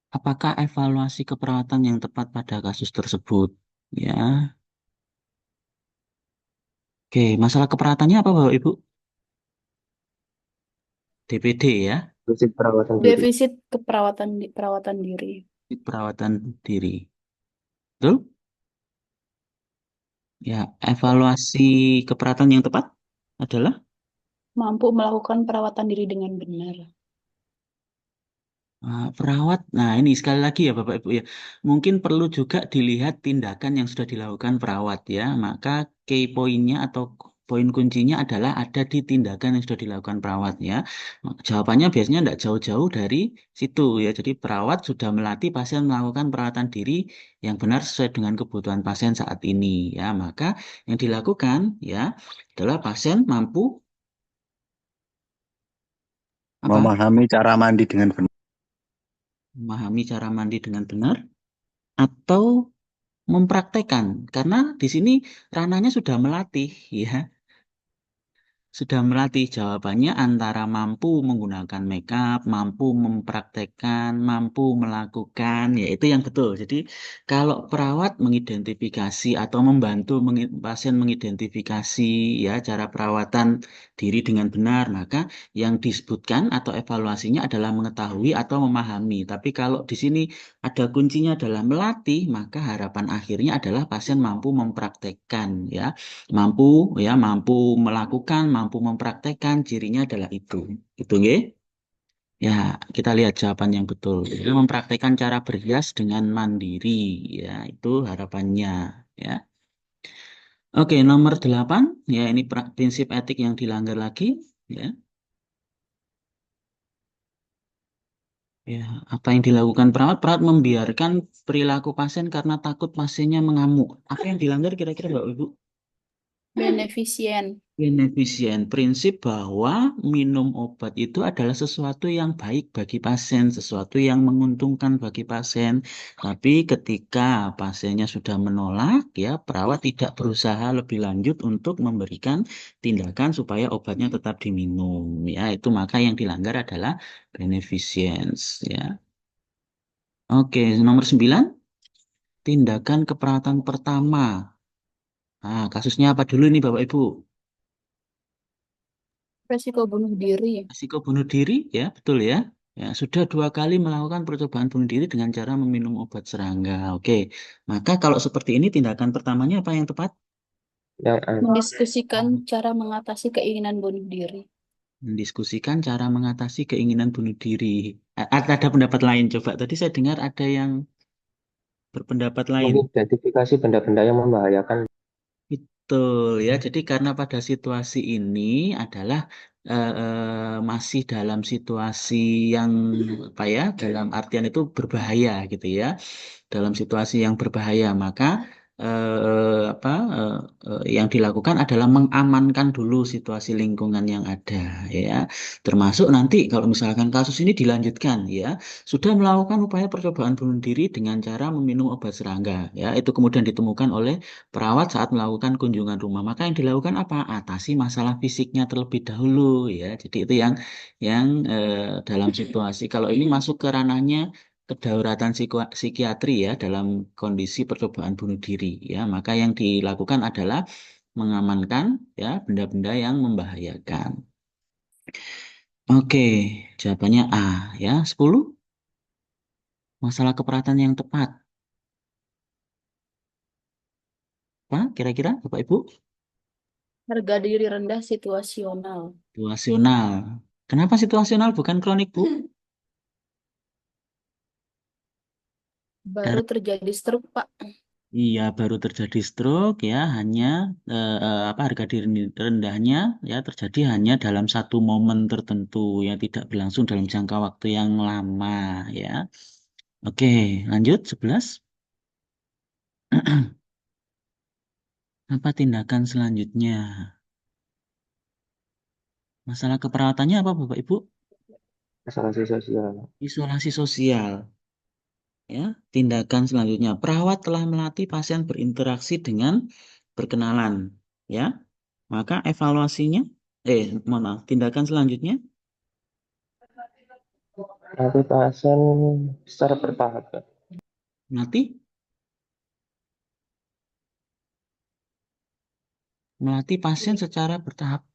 Apakah evaluasi keperawatan yang tepat pada kasus tersebut? Ya. Oke, masalah keperawatannya apa Bapak Ibu? DPD ya, Prinsip perawatan diri. Defisit perawatan diri. perawatan diri. Betul? Ya, evaluasi keperawatan yang tepat adalah Mampu melakukan perawatan diri dengan benar. perawat. Nah, ini sekali lagi ya Bapak Ibu ya. Mungkin perlu juga dilihat tindakan yang sudah dilakukan perawat ya. Maka key poinnya atau poin kuncinya adalah ada di tindakan yang sudah dilakukan perawat ya. Jawabannya biasanya tidak jauh-jauh dari situ ya. Jadi perawat sudah melatih pasien melakukan perawatan diri yang benar sesuai dengan kebutuhan pasien saat ini ya. Maka yang dilakukan ya adalah pasien mampu apa? Memahami cara mandi dengan benar. Memahami cara mandi dengan benar atau mempraktekkan karena di sini ranahnya sudah melatih ya. Sudah melatih jawabannya antara mampu menggunakan makeup, mampu mempraktekkan, mampu melakukan, ya itu yang betul. Jadi kalau perawat mengidentifikasi atau membantu pasien mengidentifikasi ya cara perawatan diri dengan benar, maka yang disebutkan atau evaluasinya adalah mengetahui atau memahami. Tapi kalau di sini ada kuncinya adalah melatih, maka harapan akhirnya adalah pasien mampu mempraktekkan ya. Mampu melakukan, mampu mempraktekkan, cirinya adalah itu. Gitu nggih? Ya, kita lihat jawaban yang betul. Itu mempraktekkan cara berhias dengan mandiri, ya, itu harapannya, ya. Oke, nomor 8, ya ini prinsip etik yang dilanggar lagi, ya. Ya, apa yang dilakukan perawat? Perawat membiarkan perilaku pasien karena takut pasiennya mengamuk. Apa yang dilanggar kira-kira, Bapak Ibu? Benefisien. Beneficient, prinsip bahwa minum obat itu adalah sesuatu yang baik bagi pasien, sesuatu yang menguntungkan bagi pasien. Tapi ketika pasiennya sudah menolak, ya perawat tidak berusaha lebih lanjut untuk memberikan tindakan supaya obatnya tetap diminum. Ya, itu maka yang dilanggar adalah beneficence. Ya, oke, nomor 9, tindakan keperawatan pertama. Nah, kasusnya apa dulu nih Bapak Ibu? Resiko bunuh diri. Risiko bunuh diri, ya betul ya. Ya, sudah 2 kali melakukan percobaan bunuh diri dengan cara meminum obat serangga. Oke, maka kalau seperti ini tindakan pertamanya apa yang tepat? Yang A. Mendiskusikan cara mengatasi keinginan bunuh diri. Mendiskusikan cara mengatasi keinginan bunuh diri. Ada pendapat lain coba. Tadi saya dengar ada yang berpendapat lain. Mengidentifikasi benda-benda yang membahayakan. Betul ya. Jadi karena pada situasi ini adalah masih dalam situasi yang apa ya, dalam artian itu berbahaya gitu ya. Dalam situasi yang berbahaya, maka apa yang dilakukan adalah mengamankan dulu situasi lingkungan yang ada ya. Termasuk nanti kalau misalkan kasus ini dilanjutkan ya, sudah melakukan upaya percobaan bunuh diri dengan cara meminum obat serangga ya. Itu kemudian ditemukan oleh perawat saat melakukan kunjungan rumah. Maka yang dilakukan apa? Atasi masalah fisiknya terlebih dahulu ya. Jadi itu yang dalam situasi kalau ini masuk ke ranahnya kedaulatan psikiatri ya dalam kondisi percobaan bunuh diri ya. Maka yang dilakukan adalah mengamankan ya benda-benda yang membahayakan. Oke, jawabannya A ya. 10, masalah keperawatan yang tepat. Apa kira-kira Bapak Ibu? Harga diri rendah situasional. Situasional. Kenapa situasional bukan kronik, Bu? Baru terjadi stroke, Pak. Iya, baru terjadi stroke ya, hanya apa harga diri rendahnya ya terjadi hanya dalam satu momen tertentu yang tidak berlangsung dalam jangka waktu yang lama ya. Oke, lanjut 11. Apa tindakan selanjutnya? Masalah keperawatannya apa Bapak Ibu? Isolasi sosial. Isolasi sosial. Ya, tindakan selanjutnya. Perawat telah melatih pasien berinteraksi dengan berkenalan. Ya, maka evaluasinya, mohon maaf, tindakan selanjutnya. Nanti pasien secara bertahap. Ya. Melatih pasien secara bertahap.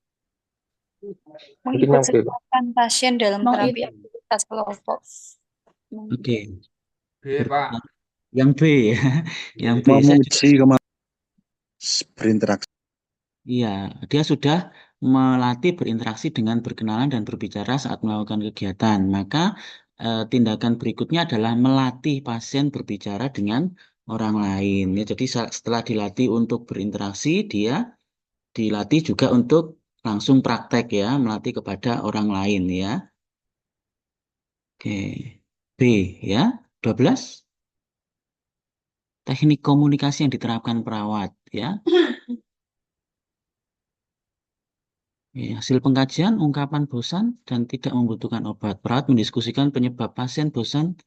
Mungkin Mengikut yang B, Pak. sertakan pasien dalam Mau terapi itu. aktivitas kelompok. Oke. B, Pak. Yang B ya. Yang B saya juga memuji kemampuan berinteraksi. iya, dia sudah melatih berinteraksi dengan berkenalan dan berbicara saat melakukan kegiatan. Maka tindakan berikutnya adalah melatih pasien berbicara dengan orang lain. Ya, jadi setelah dilatih untuk berinteraksi, dia dilatih juga untuk langsung praktek ya, melatih kepada orang lain ya. Oke. B ya, 12. Teknik komunikasi yang diterapkan perawat ya. Ya, hasil pengkajian, ungkapan bosan dan tidak membutuhkan obat. Perawat mendiskusikan penyebab pasien bosan.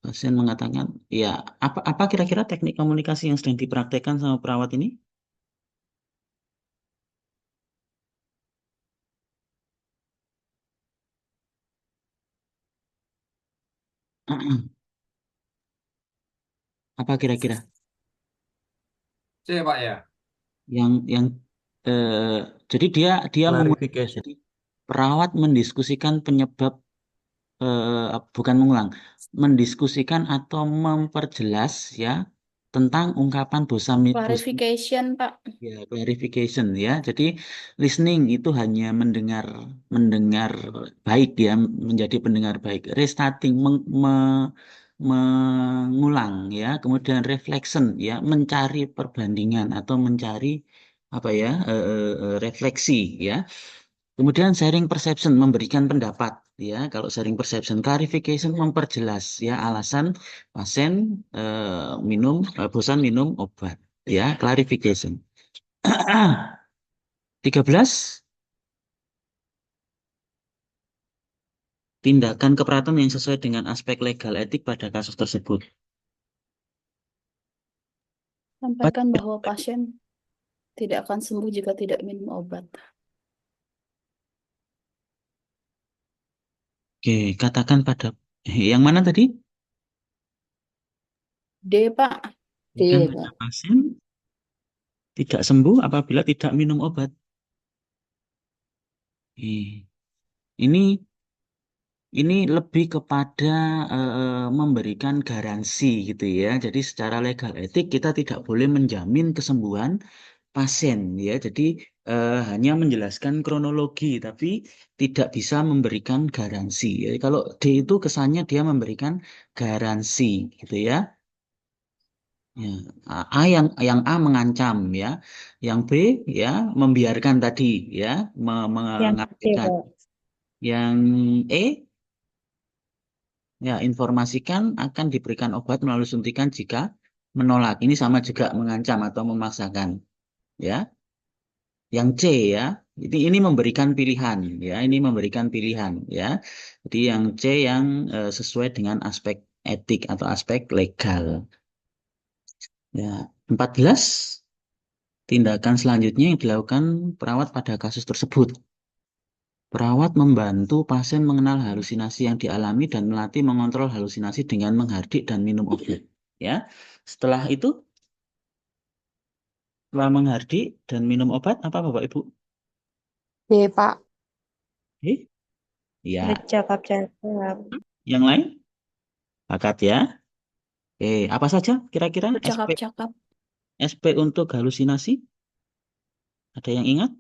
Pasien mengatakan, ya apa kira-kira teknik komunikasi yang sedang dipraktekkan sama perawat ini? Apa kira-kira? C, Pak ya. Yang jadi dia Klarifikasi. jadi perawat mendiskusikan penyebab bukan mengulang, mendiskusikan atau memperjelas ya tentang ungkapan bosan Clarification, Pak. ya, clarification ya. Jadi listening itu hanya mendengar mendengar baik ya, menjadi pendengar baik. Restarting mengulang ya, kemudian reflection ya, mencari perbandingan atau mencari apa ya, refleksi ya. Kemudian sharing perception, memberikan pendapat ya. Kalau sharing perception, clarification memperjelas ya alasan pasien bosan minum obat ya, clarification. 13, tindakan keberatan yang sesuai dengan aspek legal etik pada kasus tersebut. Sampaikan bahwa pasien tidak akan sembuh jika tidak minum obat. Oke, katakan pada yang mana tadi? D, Pak. Katakan pada pasien tidak sembuh apabila tidak minum obat. Ini lebih kepada memberikan garansi gitu ya. Jadi secara legal etik kita tidak boleh menjamin kesembuhan pasien ya. Jadi hanya menjelaskan kronologi tapi tidak bisa memberikan garansi. Jadi kalau D itu kesannya dia memberikan garansi gitu ya. Ya, yang A mengancam ya, yang B ya membiarkan tadi ya, Yang C, mengabaikan. Pak. Yang E ya informasikan akan diberikan obat melalui suntikan jika menolak. Ini sama juga mengancam atau memaksakan ya. Yang C ya, ini memberikan pilihan ya, ini memberikan pilihan ya. Jadi yang C yang sesuai dengan aspek etik atau aspek legal. Ya, 14, tindakan selanjutnya yang dilakukan perawat pada kasus tersebut. Perawat membantu pasien mengenal halusinasi yang dialami dan melatih mengontrol halusinasi dengan menghardik dan minum obat. Ya, setelah itu, setelah menghardik dan minum obat, apa Bapak Ibu? B, Pak. Ya. Bercakap-cakap. Yang lain? Pakat ya. Apa saja kira-kira Bercakap-cakap. SP untuk halusinasi? Ada yang ingat?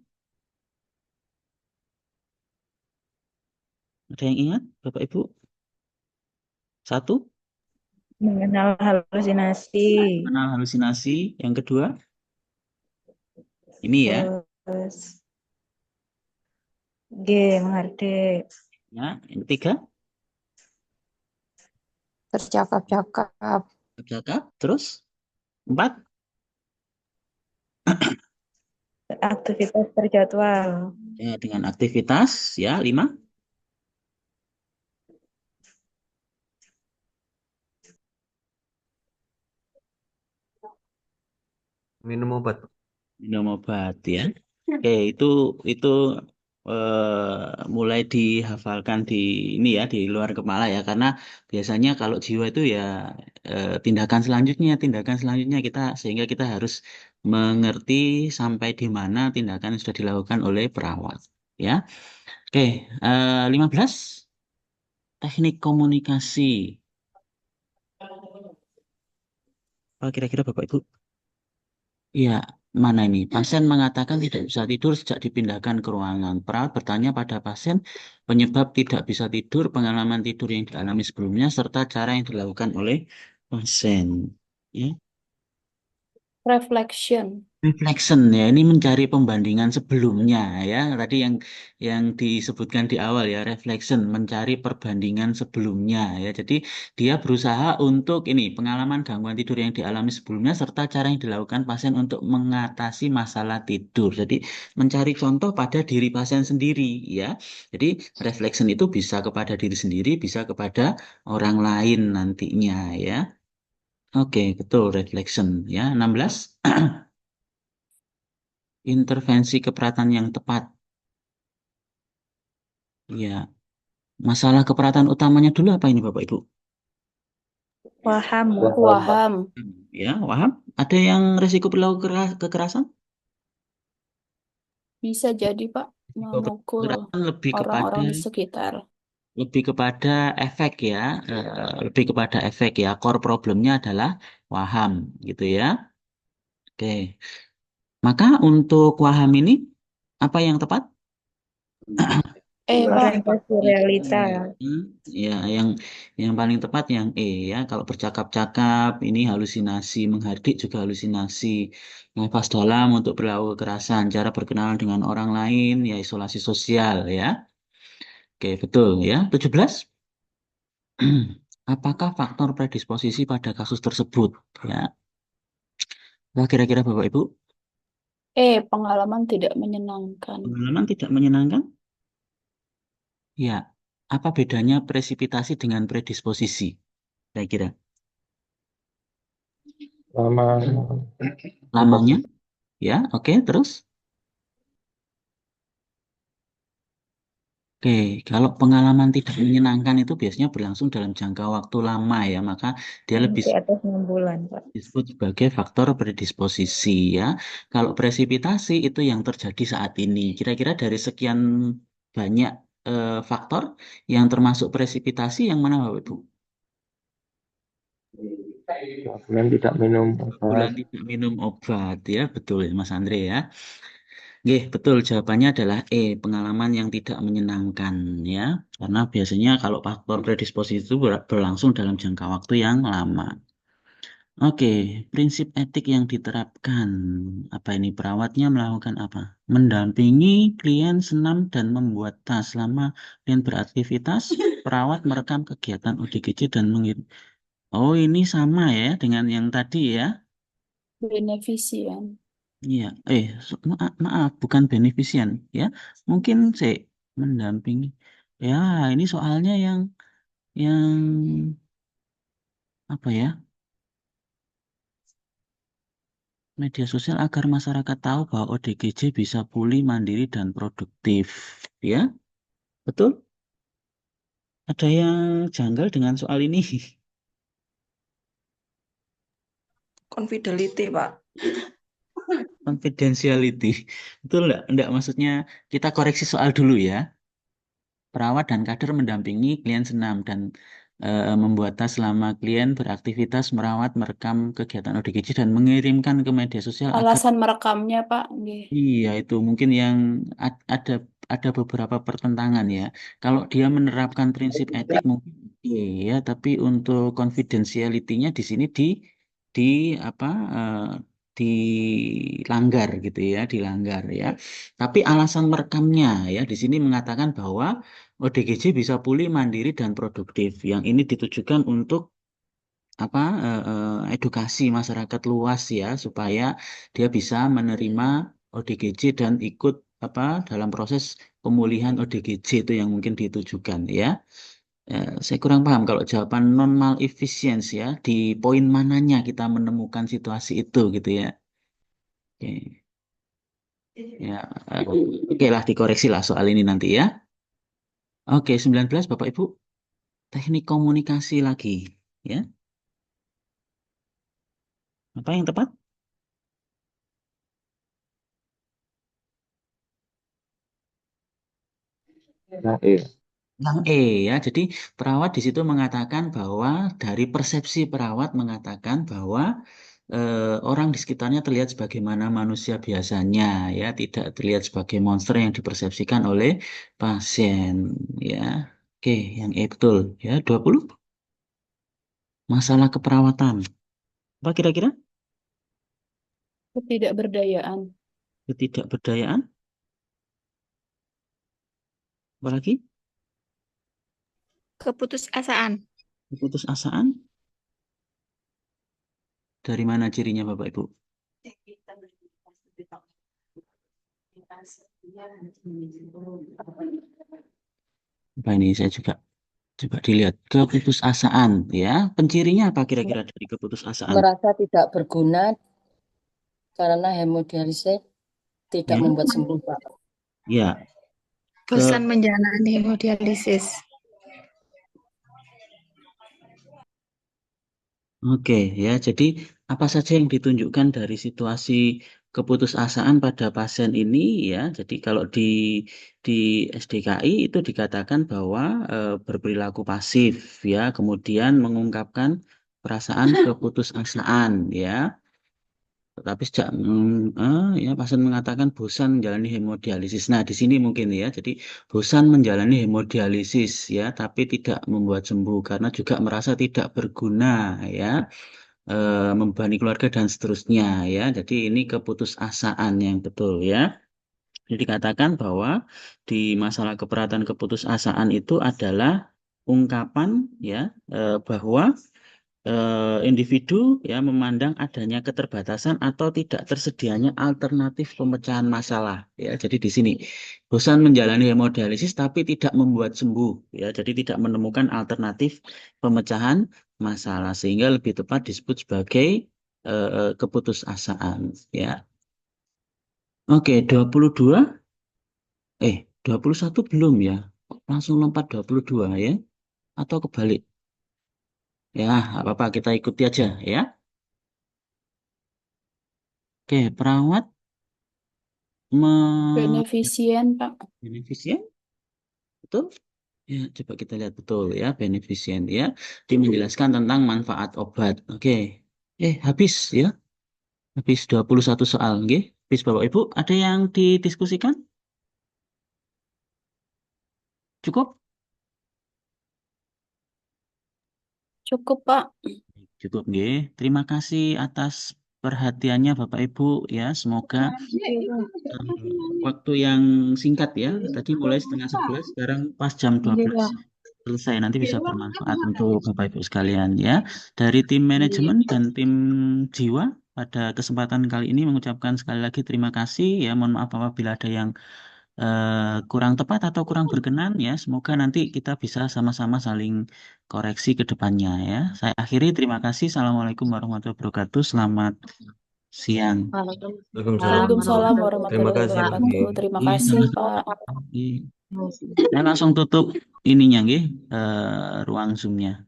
Ada yang ingat, Bapak Ibu? 1, Mengenal halusinasi. mengenal halusinasi. Yang kedua, ini ya. Terus G, menghardik. Ya, yang ketiga, Bercakap-cakap. bercakap. Terus, 4, Aktivitas terjadwal. ya, dengan aktivitas. Ya, 5, Minum obat. minum obat ya. Oke, itu mulai dihafalkan di ini ya, di luar kepala ya, karena biasanya kalau jiwa itu ya tindakan selanjutnya kita sehingga kita harus mengerti sampai di mana tindakan yang sudah dilakukan oleh perawat ya. Oke, 15, teknik komunikasi. Apa kira-kira Bapak Ibu? Iya, mana ini? Pasien mengatakan tidak bisa tidur sejak dipindahkan ke ruangan. Perawat bertanya pada pasien penyebab tidak bisa tidur, pengalaman tidur yang dialami sebelumnya, serta cara yang dilakukan oleh pasien. Ya. Reflection. Reflection ya, ini mencari pembandingan sebelumnya ya. Tadi yang disebutkan di awal ya, reflection, mencari perbandingan sebelumnya ya. Jadi dia berusaha untuk ini pengalaman gangguan tidur yang dialami sebelumnya serta cara yang dilakukan pasien untuk mengatasi masalah tidur. Jadi mencari contoh pada diri pasien sendiri ya. Jadi reflection itu bisa kepada diri sendiri, bisa kepada orang lain nantinya ya. Oke, betul reflection ya. 16. Intervensi keberatan yang tepat. Ya, masalah keberatan utamanya dulu apa ini Bapak Ibu? Paham. Waham. Ya, paham? Ada yang resiko perilaku kekerasan? Bisa jadi, Pak, Risiko memukul kekerasan lebih kepada orang-orang di sekitar. efek ya, lebih kepada efek ya. Core problemnya adalah waham gitu ya. Oke. Maka untuk waham ini apa yang tepat? Pak. Orientasi realita. Ya, yang paling tepat yang E ya. Kalau bercakap-cakap ini halusinasi, menghardik juga halusinasi. Nafas dalam untuk berlaku kekerasan, cara berkenalan dengan orang lain ya isolasi sosial ya. Oke, betul ya. 17. Apakah faktor predisposisi pada kasus tersebut? Ya, nah, kira-kira Bapak Ibu, Pengalaman tidak menyenangkan. pengalaman tidak menyenangkan? Ya, apa bedanya presipitasi dengan predisposisi? Saya kira Lama. lamanya, ya, oke, terus? Oke, kalau pengalaman tidak menyenangkan itu biasanya berlangsung dalam jangka waktu lama ya, maka dia lebih Di atas 6 bulan, Pak. disebut sebagai faktor predisposisi ya. Kalau presipitasi itu yang terjadi saat ini. Kira-kira dari sekian banyak faktor yang termasuk presipitasi yang mana Bapak Ibu? 2 bulan tidak minum Bulan obat. tidak minum obat ya, betul ya Mas Andre ya. Oke, betul jawabannya adalah E, pengalaman yang tidak menyenangkan ya. Karena biasanya kalau faktor predisposisi itu berlangsung dalam jangka waktu yang lama. Oke, prinsip etik yang diterapkan. Apa ini? Perawatnya melakukan apa? Mendampingi klien senam dan membuat tas. Selama klien beraktivitas, perawat merekam kegiatan ODGJ dan mengirim. Oh, ini sama ya dengan yang tadi ya. Beneficient. Iya, maaf, bukan beneficient ya. Mungkin saya mendampingi. Ya, ini soalnya yang apa ya? Media sosial agar masyarakat tahu bahwa ODGJ bisa pulih, mandiri, dan produktif. Ya, betul? Ada yang janggal dengan soal ini? Confidentiality, Pak. Confidentiality. Betul nggak? Enggak, maksudnya kita koreksi soal dulu ya. Perawat dan kader mendampingi klien senam dan membuat tas selama klien beraktivitas merawat, merekam kegiatan ODGJ dan mengirimkan ke media sosial agar Alasan merekamnya, Pak. Nggih. iya itu mungkin yang ada beberapa pertentangan ya. Kalau dia menerapkan prinsip etik mungkin iya, tapi untuk confidentiality-nya di sini di apa dilanggar gitu ya, dilanggar ya. Tapi alasan merekamnya ya di sini mengatakan bahwa ODGJ bisa pulih, mandiri dan produktif. Yang ini ditujukan untuk apa edukasi masyarakat luas ya supaya dia bisa menerima ODGJ dan ikut apa dalam proses pemulihan ODGJ itu yang mungkin ditujukan ya. Saya kurang paham kalau jawaban non malefisiensi ya di poin mananya kita menemukan situasi itu gitu ya. Oke. Ya, oke lah dikoreksi lah soal ini nanti ya. Oke, 19 Bapak Ibu, teknik komunikasi lagi ya. Apa yang tepat? Nah, Yang E ya, jadi perawat di situ mengatakan bahwa dari persepsi perawat mengatakan bahwa orang di sekitarnya terlihat sebagaimana manusia biasanya ya, tidak terlihat sebagai monster yang dipersepsikan oleh pasien ya. Oke, yang E betul ya. 20 masalah keperawatan. Apa kira-kira? Ketidakberdayaan. Ketidakberdayaan? Apalagi? Keputusasaan. Keputusasaan? Dari mana cirinya Bapak Ibu? Apa ini saya juga coba dilihat keputusasaan ya. Pencirinya apa kira-kira dari keputusasaan? Merasa tidak berguna karena hemodialisis tidak Ya, membuat sembuh, Pak. ya. Bosan menjalani hemodialisis. Oke ya. Jadi apa saja yang ditunjukkan dari situasi keputusasaan pada pasien ini ya. Jadi kalau di SDKI itu dikatakan bahwa berperilaku pasif ya, kemudian mengungkapkan perasaan keputusasaan ya. Tetapi sejak ya pasien mengatakan bosan menjalani hemodialisis. Nah, di sini mungkin ya. Jadi bosan menjalani hemodialisis ya, tapi tidak membuat sembuh karena juga merasa tidak berguna ya, membebani keluarga dan seterusnya ya. Jadi ini keputusasaan yang betul ya. Jadi dikatakan bahwa di masalah keberatan keputusasaan itu adalah ungkapan ya, bahwa individu ya memandang adanya keterbatasan atau tidak tersedianya alternatif pemecahan masalah ya. Jadi di sini bosan menjalani hemodialisis tapi tidak membuat sembuh ya. Jadi tidak menemukan alternatif pemecahan masalah sehingga lebih tepat disebut sebagai keputusasaan ya. Oke, 21 belum ya. Langsung lompat 22 ya atau kebalik. Ya, nggak apa-apa kita ikuti aja ya. Oke, perawat Beneficien, Pak. beneficient, betul? Ya, coba kita lihat betul ya, beneficient ya. Dia menjelaskan tentang manfaat obat. Oke. Habis ya. Habis 21 soal, nggih. Habis Bapak Ibu, ada yang didiskusikan? Cukup? Cukup, Pak. Cukup, nggih. Terima kasih atas perhatiannya Bapak Ibu ya. Semoga waktu yang singkat ya. Tadi mulai setengah 11, sekarang pas jam 12 selesai. Nanti bisa bermanfaat untuk Bapak Ibu sekalian ya. Dari tim manajemen dan tim jiwa pada kesempatan kali ini mengucapkan sekali lagi terima kasih ya. Mohon maaf apabila ada yang kurang tepat atau kurang berkenan ya. Semoga nanti kita bisa sama-sama saling koreksi ke depannya ya. Saya akhiri, terima kasih. Assalamualaikum warahmatullahi wabarakatuh. Selamat siang. Waalaikumsalam Terima warahmatullahi kasih, wabarakatuh. Bu. Terima Iya, kasih, sama-sama. Pak. Iya. Saya langsung tutup ininya nggih, ruang Zoom-nya.